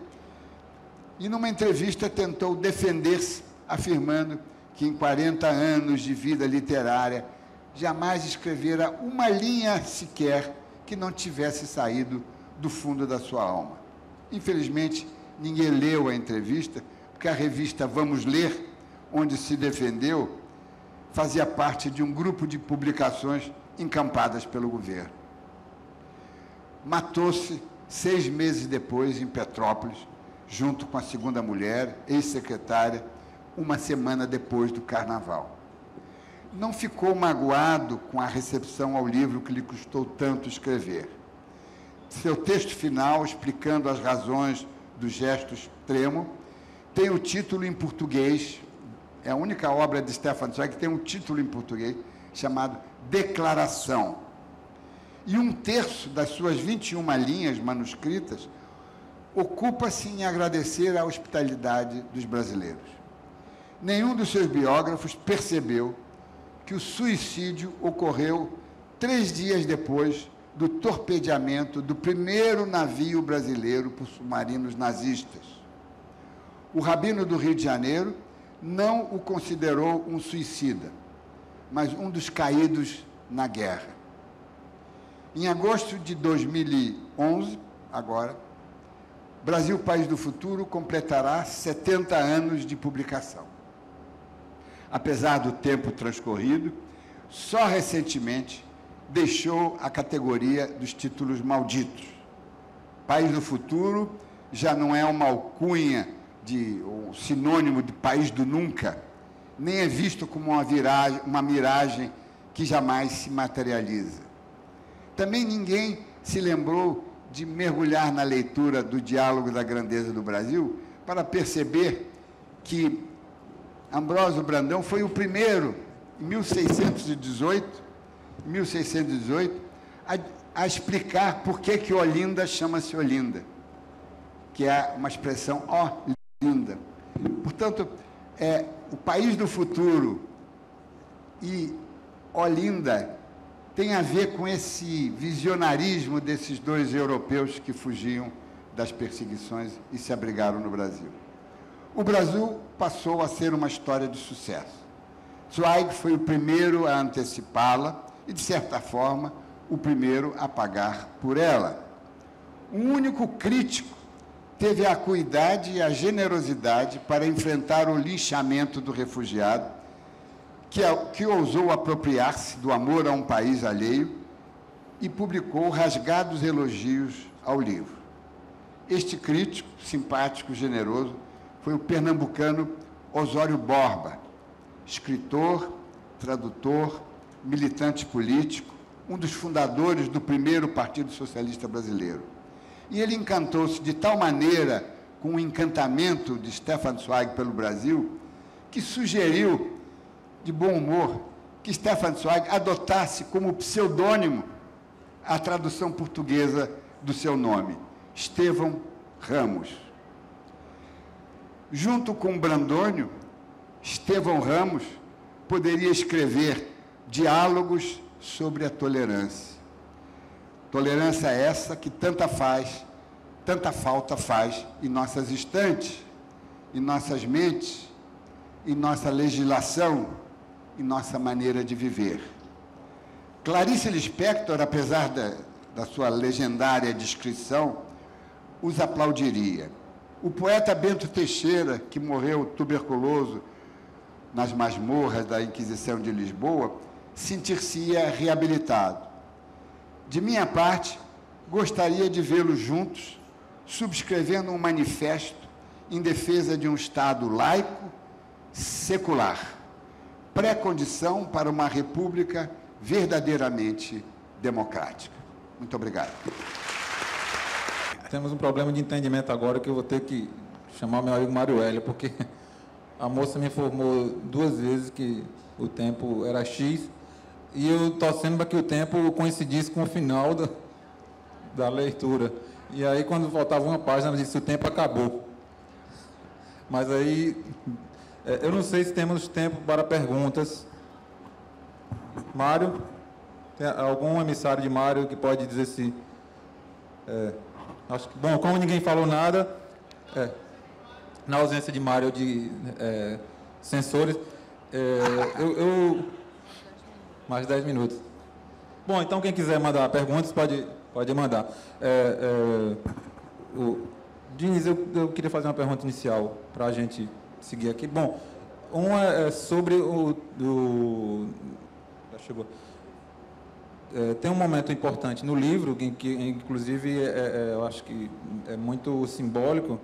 e numa entrevista tentou defender-se, afirmando que em 40 anos de vida literária jamais escrevera uma linha sequer que não tivesse saído do fundo da sua alma. Infelizmente, ninguém leu a entrevista, porque a revista Vamos Ler, onde se defendeu, fazia parte de um grupo de publicações encampadas pelo governo. Matou-se 6 meses depois, em Petrópolis, junto com a segunda mulher, ex-secretária, uma semana depois do Carnaval. Não ficou magoado com a recepção ao livro que lhe custou tanto escrever. Seu texto final, explicando as razões do gesto extremo, tem o título em português, é a única obra de Stefan Zweig que tem um título em português, chamado Declaração. E 1/3 das suas 21 linhas manuscritas ocupa-se em agradecer a hospitalidade dos brasileiros. Nenhum dos seus biógrafos percebeu que o suicídio ocorreu 3 dias depois do torpedeamento do primeiro navio brasileiro por submarinos nazistas. O rabino do Rio de Janeiro não o considerou um suicida, mas um dos caídos na guerra. Em agosto de 2011, agora, Brasil, País do Futuro completará 70 anos de publicação. Apesar do tempo transcorrido, só recentemente deixou a categoria dos títulos malditos. País do Futuro já não é uma alcunha, um sinônimo de País do Nunca, nem é visto como uma miragem que jamais se materializa. Também ninguém se lembrou de mergulhar na leitura do Diálogo da Grandeza do Brasil para perceber que Ambrósio Brandão foi o primeiro, em 1618, a explicar por que Olinda chama-se Olinda, que é uma expressão Olinda. Portanto, o País do Futuro e Olinda tem a ver com esse visionarismo desses 2 europeus que fugiam das perseguições e se abrigaram no Brasil. O Brasil passou a ser uma história de sucesso. Zweig foi o primeiro a antecipá-la e, de certa forma, o primeiro a pagar por ela. Um único crítico teve a acuidade e a generosidade para enfrentar o linchamento do refugiado, que ousou apropriar-se do amor a um país alheio e publicou rasgados elogios ao livro. Este crítico, simpático, generoso, foi o pernambucano Osório Borba, escritor, tradutor, militante político, um dos fundadores do primeiro Partido Socialista Brasileiro. E ele encantou-se de tal maneira com o encantamento de Stefan Zweig pelo Brasil, que sugeriu, de bom humor, que Stefan Zweig adotasse como pseudônimo a tradução portuguesa do seu nome, Estevão Ramos. Junto com Brandônio, Estevão Ramos poderia escrever diálogos sobre a tolerância. Tolerância essa que tanta falta faz em nossas estantes, em nossas mentes, em nossa legislação, em nossa maneira de viver. Clarice Lispector, apesar da sua legendária descrição, os aplaudiria. O poeta Bento Teixeira, que morreu tuberculoso nas masmorras da Inquisição de Lisboa, sentir-se-ia reabilitado. De minha parte, gostaria de vê-los juntos, subscrevendo um manifesto em defesa de um Estado laico, secular, pré-condição para uma república verdadeiramente democrática. Muito obrigado. Temos um problema de entendimento agora que eu vou ter que chamar meu amigo Mário Hélio, porque a moça me informou 2 vezes que o tempo era X e eu torcendo para que o tempo coincidisse com o final da leitura. E aí, quando faltava uma página, ela disse que o tempo acabou. Mas aí, eu não sei se temos tempo para perguntas. Mário? Tem algum emissário de Mário que pode dizer se... acho que, bom, como ninguém falou nada, na ausência de Mário de censores, mais 10 minutos. Bom, então quem quiser mandar perguntas pode mandar. Diniz, eu queria fazer uma pergunta inicial para a gente seguir aqui. Bom, uma é sobre já chegou. Tem um momento importante no livro, que inclusive eu acho que é muito simbólico,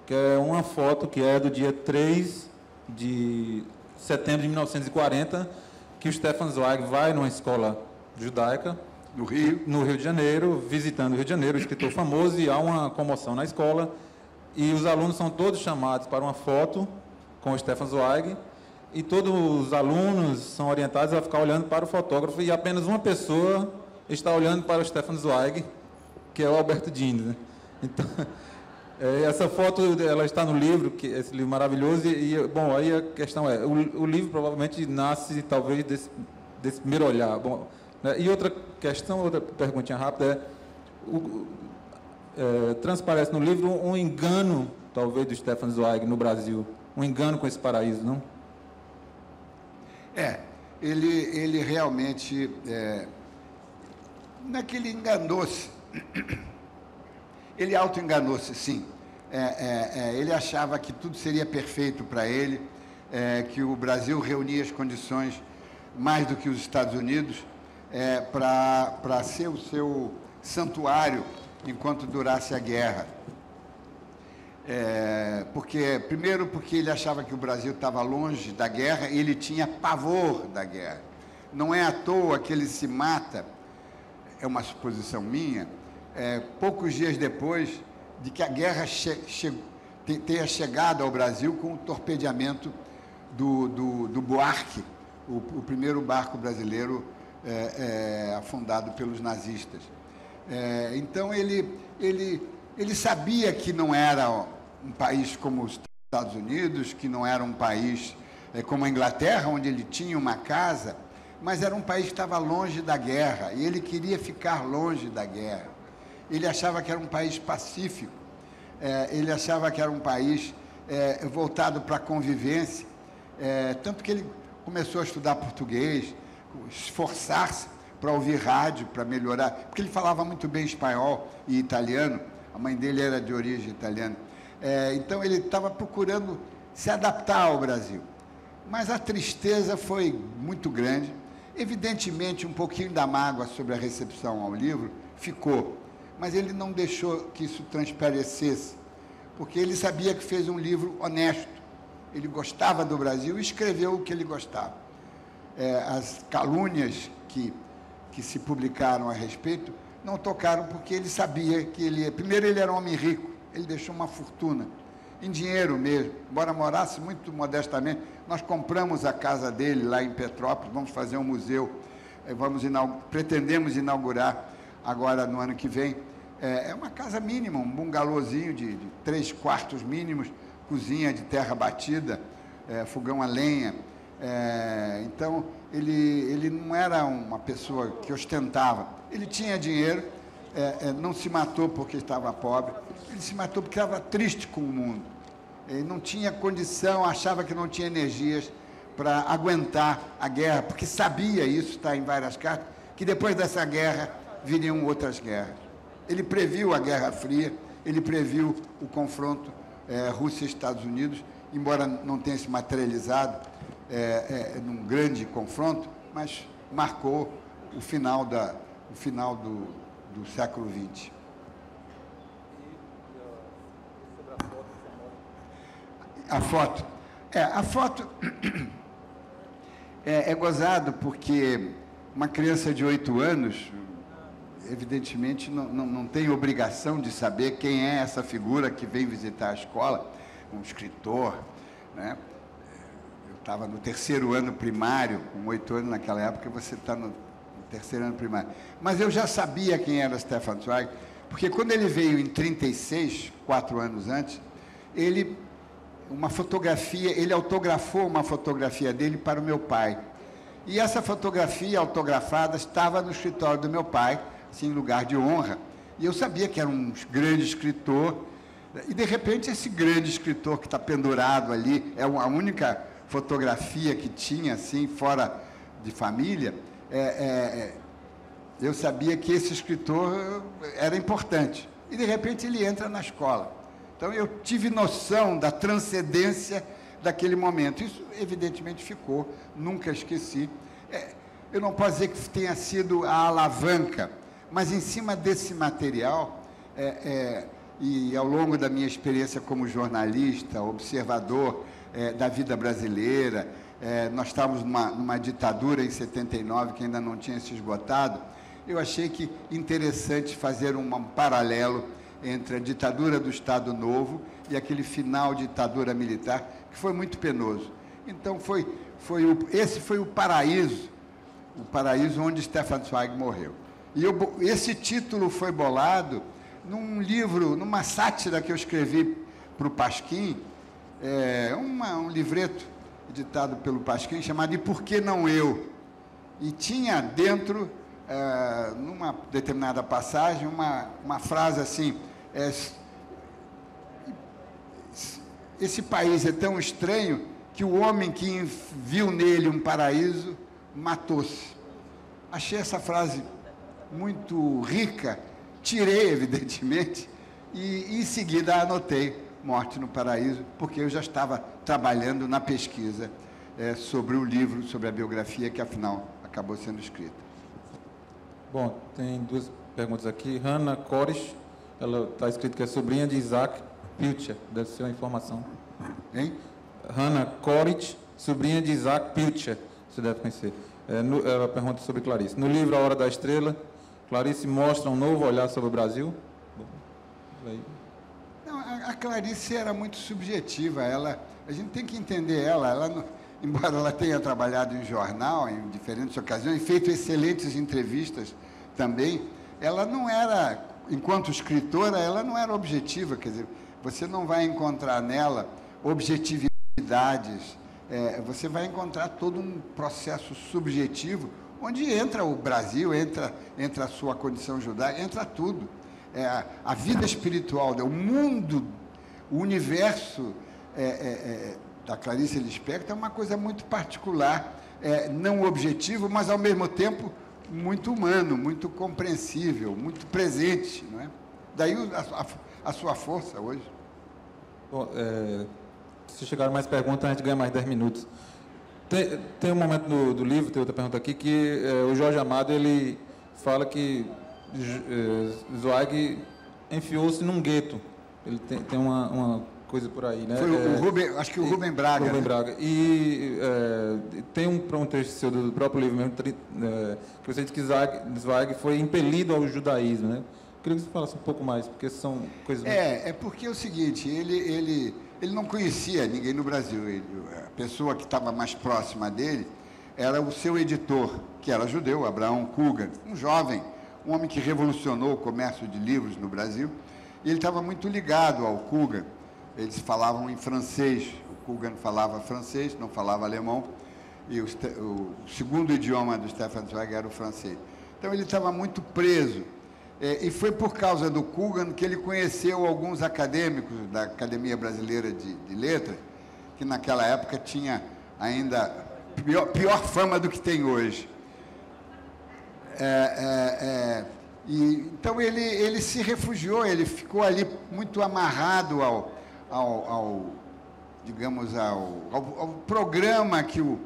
que é uma foto que é do dia 3 de setembro de 1940, que o Stefan Zweig vai numa escola judaica, no Rio de Janeiro, visitando o Rio de Janeiro, escritor famoso, e há uma comoção na escola, e os alunos são todos chamados para uma foto com o Stefan Zweig, e todos os alunos são orientados a ficar olhando para o fotógrafo, e apenas uma pessoa está olhando para o Stefan Zweig, que é o Alberto Diniz, né? Então, Essa foto, ela está no livro, que esse livro maravilhoso, bom, aí a questão é, o livro provavelmente nasce, talvez, desse primeiro olhar. Bom, né? E outra questão, outra perguntinha rápida transparece no livro um engano, talvez, do Stefan Zweig no Brasil, um engano com esse paraíso, não? Ele realmente, não é que ele enganou-se, ele auto-enganou-se, sim. Ele achava que tudo seria perfeito para ele, que o Brasil reunia as condições mais do que os Estados Unidos para ser o seu santuário enquanto durasse a guerra. Primeiro porque ele achava que o Brasil estava longe da guerra e ele tinha pavor da guerra. Não é à toa que ele se mata, é uma suposição minha, poucos dias depois de que a guerra tenha chegado ao Brasil com o torpedeamento do Buarque, o primeiro barco brasileiro afundado pelos nazistas. Então, ele sabia que não era um país como os Estados Unidos, que não era um país como a Inglaterra, onde ele tinha uma casa, mas era um país que estava longe da guerra, e ele queria ficar longe da guerra. Ele achava que era um país pacífico, ele achava que era um país voltado para a convivência, tanto que ele começou a estudar português, esforçar-se para ouvir rádio, para melhorar, porque ele falava muito bem espanhol e italiano, a mãe dele era de origem italiana. Então, ele estava procurando se adaptar ao Brasil. Mas a tristeza foi muito grande. Evidentemente, um pouquinho da mágoa sobre a recepção ao livro ficou, mas ele não deixou que isso transparecesse, porque ele sabia que fez um livro honesto. Ele gostava do Brasil e escreveu o que ele gostava. As calúnias que se publicaram a respeito não tocaram, porque ele sabia que primeiro, ele era um homem rico, ele deixou uma fortuna, em dinheiro mesmo, embora morasse muito modestamente. Nós compramos a casa dele lá em Petrópolis, vamos fazer um museu, pretendemos inaugurar agora no ano que vem. É uma casa mínima, um bungalôzinho de 3 quartos mínimos, cozinha de terra batida, fogão a lenha. Então, ele não era uma pessoa que ostentava. Ele tinha dinheiro, não se matou porque estava pobre, ele se matou porque estava triste com o mundo. Ele não tinha condição, achava que não tinha energias para aguentar a guerra, porque sabia, isso está em várias cartas, que depois dessa guerra viriam outras guerras. Ele previu a Guerra Fria, ele previu o confronto Rússia e Estados Unidos, embora não tenha se materializado num grande confronto, mas marcou o final do século XX. A foto é gozado, porque uma criança de 8 anos, evidentemente, não tem obrigação de saber quem é essa figura que vem visitar a escola, um escritor, né? Eu estava no 3º ano primário, com 8 anos naquela época, você está no 3º ano primário. Mas eu já sabia quem era Stefan Zweig, porque quando ele veio em 1936, 4 anos antes, ele autografou uma fotografia dele para o meu pai. E essa fotografia autografada estava no escritório do meu pai, assim, em lugar de honra. E eu sabia que era um grande escritor, e de repente esse grande escritor que está pendurado ali, é a única fotografia que tinha, assim, fora de família, eu sabia que esse escritor era importante. E de repente ele entra na escola. Então, eu tive noção da transcendência daquele momento. Isso, evidentemente, ficou, nunca esqueci. Eu não posso dizer que tenha sido a alavanca, mas em cima desse material, e ao longo da minha experiência como jornalista, observador da vida brasileira, nós estávamos numa ditadura em 79, que ainda não tinha se esgotado, eu achei que interessante fazer um paralelo entre a ditadura do Estado Novo e aquele final de ditadura militar, que foi muito penoso. Então, esse foi o paraíso onde Stefan Zweig morreu. E esse título foi bolado num livro, numa sátira que eu escrevi para o Pasquim, um livreto editado pelo Pasquim, chamado E Por Que Não Eu? E tinha dentro, numa determinada passagem, uma frase assim, esse país é tão estranho que o homem que viu nele um paraíso matou-se. Achei essa frase muito rica, tirei, evidentemente, e em seguida anotei Morte no Paraíso, porque eu já estava trabalhando na pesquisa sobre o livro, sobre a biografia, que afinal acabou sendo escrita. Bom, tem duas perguntas aqui. Hannah Koresh, ela está escrito que é sobrinha de Isaac Pilcher, deve ser uma informação. Hein? Hannah Koresh, sobrinha de Isaac Pilcher, você deve conhecer. Ela pergunta sobre Clarice. No livro A Hora da Estrela, Clarice mostra um novo olhar sobre o Brasil? Não, a Clarice era muito subjetiva. A gente tem que entender ela embora ela tenha trabalhado em jornal, em diferentes ocasiões, feito excelentes entrevistas também, ela não era, enquanto escritora, ela não era objetiva, quer dizer, você não vai encontrar nela objetividades, você vai encontrar todo um processo subjetivo, onde entra o Brasil, entra a sua condição judaica, entra tudo. A vida espiritual, o mundo, o universo da Clarice Lispector é uma coisa muito particular, não objetivo, mas, ao mesmo tempo, muito humano, muito compreensível, muito presente. Não é? Daí a sua força hoje. Bom, se chegarem mais perguntas, a gente ganha mais 10 minutos. Tem um momento do livro, tem outra pergunta aqui, que o Jorge Amado ele fala que Zweig enfiou-se num gueto. Ele tem uma coisa por aí, né? Foi o Rubem, acho que o Rubem Braga. Rubem né? Braga. E tem um texto seu do próprio livro mesmo, que você diz que Zweig foi impelido ao judaísmo, né? Queria que você falasse um pouco mais, porque são coisas... porque é o seguinte, ele não conhecia ninguém no Brasil. A pessoa que estava mais próxima dele era o seu editor, que era judeu, Abraão Coogan, um jovem, um homem que revolucionou o comércio de livros no Brasil, e ele estava muito ligado ao Coogan. Eles falavam em francês, o Coogan falava francês, não falava alemão, e o segundo idioma do Stefan Zweig era o francês. Então, ele estava muito preso, e foi por causa do Coogan que ele conheceu alguns acadêmicos da Academia Brasileira de Letras, que naquela época tinha ainda pior fama do que tem hoje. Então, ele se refugiou, ele ficou ali muito amarrado ao programa que o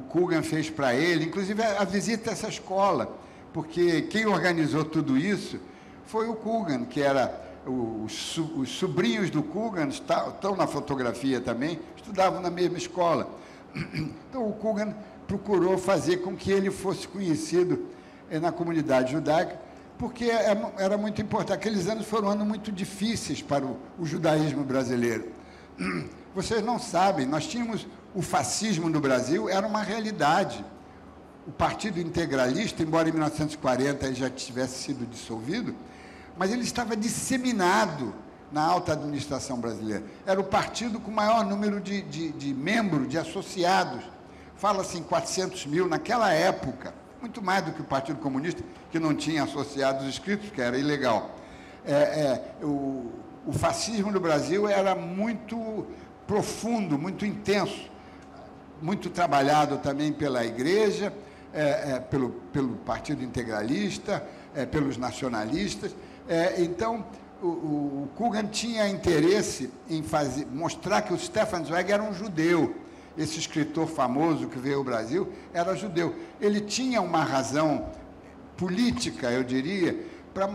Coogan fez para ele, inclusive a visita a essa escola, porque quem organizou tudo isso foi o Coogan, que era os sobrinhos do Coogan, estão na fotografia também, estudavam na mesma escola. Então o Coogan procurou fazer com que ele fosse conhecido na comunidade judaica, porque era muito importante. Aqueles anos foram anos muito difíceis para o judaísmo brasileiro. Vocês não sabem, nós tínhamos o fascismo no Brasil, era uma realidade. O Partido Integralista, embora em 1940 ele já tivesse sido dissolvido, mas ele estava disseminado na alta administração brasileira. Era o partido com o maior número de membros, de associados. Fala-se em 400 mil naquela época, muito mais do que o Partido Comunista, que não tinha associados inscritos, que era ilegal. O fascismo no Brasil era muito profundo, muito intenso, muito trabalhado também pela Igreja, pelo Partido Integralista, pelos nacionalistas. Então, o Coogan tinha interesse em mostrar que o Stefan Zweig era um judeu. Esse escritor famoso que veio ao Brasil era judeu. Ele tinha uma razão política, eu diria, para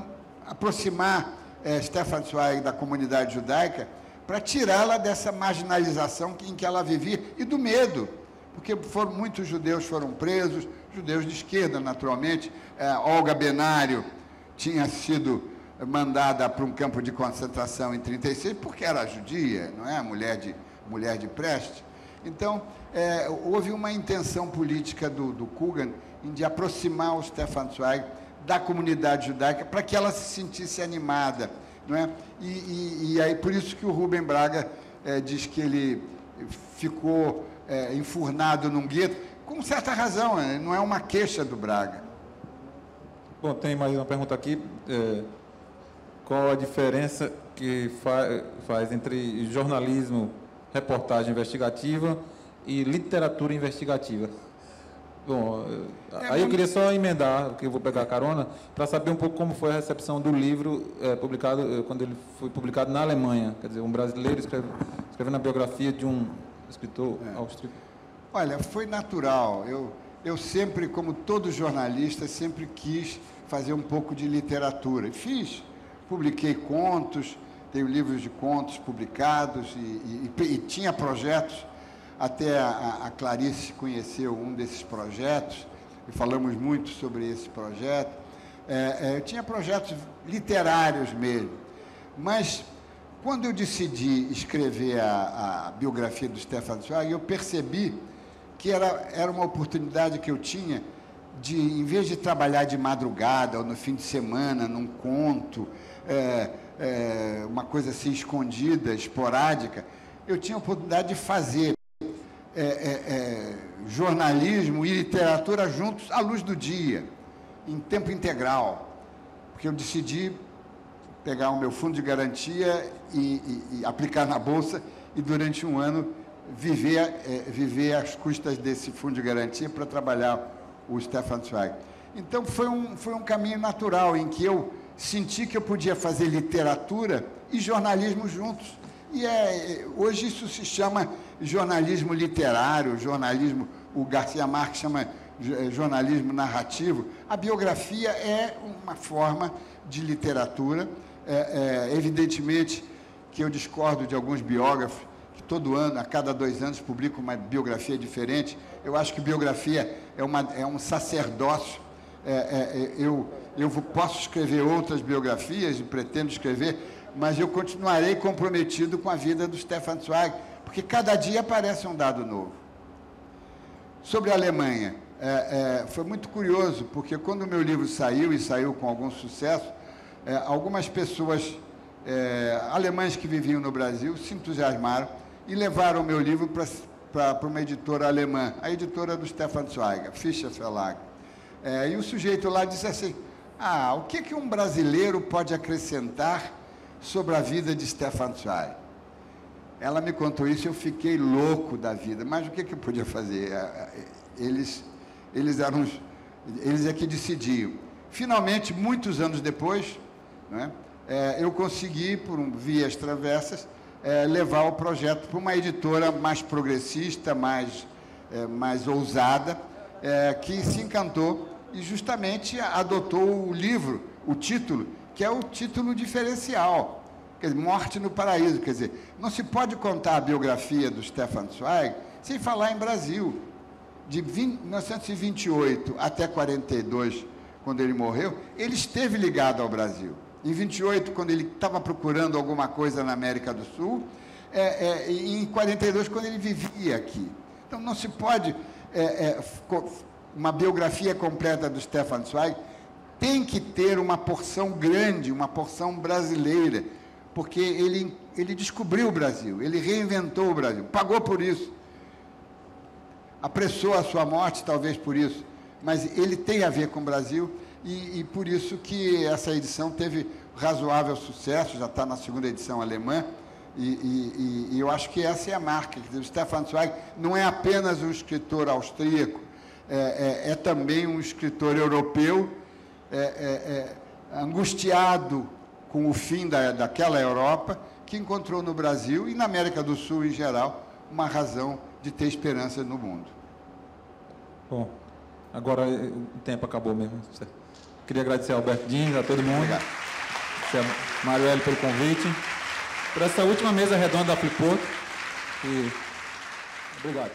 aproximar Stefan Zweig da comunidade judaica, para tirá-la dessa marginalização em que ela vivia e do medo, porque muitos judeus foram presos, judeus de esquerda, naturalmente. Olga Benário tinha sido mandada para um campo de concentração em 1936, porque era judia, não é? Mulher de Preste. Então, houve uma intenção política do Coogan de aproximar o Stefan Zweig da comunidade judaica para que ela se sentisse animada, não é? E aí, por isso que o Rubem Braga diz que ele ficou enfurnado num gueto, com certa razão, não é uma queixa do Braga. Bom, tem mais uma pergunta aqui. Qual a diferença que faz entre jornalismo, reportagem investigativa e literatura investigativa? Bom, aí eu queria só emendar, porque eu vou pegar a carona, para saber um pouco como foi a recepção do livro publicado, quando ele foi publicado na Alemanha. Quer dizer, um brasileiro escrevendo a biografia de um escritor austríaco. Olha, foi natural. Eu sempre, como todo jornalista, sempre quis fazer um pouco de literatura. Fiz, publiquei contos, tenho livros de contos publicados e tinha projetos. Até a Clarice conheceu um desses projetos e falamos muito sobre esse projeto. Eu tinha projetos literários mesmo, mas quando eu decidi escrever a biografia do Stefan Zweig, eu percebi que era uma oportunidade que eu tinha de, em vez de trabalhar de madrugada ou no fim de semana, num conto, uma coisa assim escondida, esporádica, eu tinha a oportunidade de fazer jornalismo e literatura juntos à luz do dia, em tempo integral, porque eu decidi pegar o meu fundo de garantia e aplicar na Bolsa e durante um ano viver às custas desse fundo de garantia para trabalhar o Stefan Zweig. Então foi um caminho natural em que eu senti que eu podia fazer literatura e jornalismo juntos. E hoje isso se chama jornalismo literário, jornalismo, o Garcia Marques chama jornalismo narrativo. A biografia é uma forma de literatura. Evidentemente que eu discordo de alguns biógrafos que todo ano, a cada 2 anos, publicam uma biografia diferente. Eu acho que biografia é um sacerdócio. Eu posso escrever outras biografias e pretendo escrever, mas eu continuarei comprometido com a vida do Stefan Zweig, porque cada dia aparece um dado novo. Sobre a Alemanha, foi muito curioso, porque quando o meu livro saiu, e saiu com algum sucesso, algumas pessoas alemãs que viviam no Brasil se entusiasmaram e levaram o meu livro para uma editora alemã, a editora do Stefan Zweig, Fischer Verlag. E o sujeito lá disse assim, o que um brasileiro pode acrescentar sobre a vida de Stefan Zweig? Ela me contou isso e eu fiquei louco da vida, mas o que eu podia fazer? Eles é que decidiam. Finalmente, muitos anos depois, né, eu consegui, por vias travessas, levar o projeto para uma editora mais progressista, mais ousada, que se encantou e justamente adotou o livro, o título, que é o título diferencial, quer dizer, Morte no Paraíso. Quer dizer, não se pode contar a biografia do Stefan Zweig sem falar em Brasil. De 1928 até 42, quando ele morreu, ele esteve ligado ao Brasil. Em 28, quando ele estava procurando alguma coisa na América do Sul, e em 42, quando ele vivia aqui. Então, não se pode... uma biografia completa do Stefan Zweig tem que ter uma porção grande, uma porção brasileira, porque ele descobriu o Brasil, ele reinventou o Brasil, pagou por isso, apressou a sua morte, talvez por isso, mas ele tem a ver com o Brasil, e por isso que essa edição teve razoável sucesso, já está na 2ª edição alemã, e eu acho que essa é a marca. O Stefan Zweig não é apenas um escritor austríaco, é também um escritor europeu, angustiado com o fim daquela Europa, que encontrou no Brasil e na América do Sul em geral uma razão de ter esperança no mundo. Bom, agora o tempo acabou mesmo. Queria agradecer ao Alberto Diniz, a todo mundo. Obrigado. A Marielle pelo convite. Por essa última mesa redonda da Fliport. Obrigado.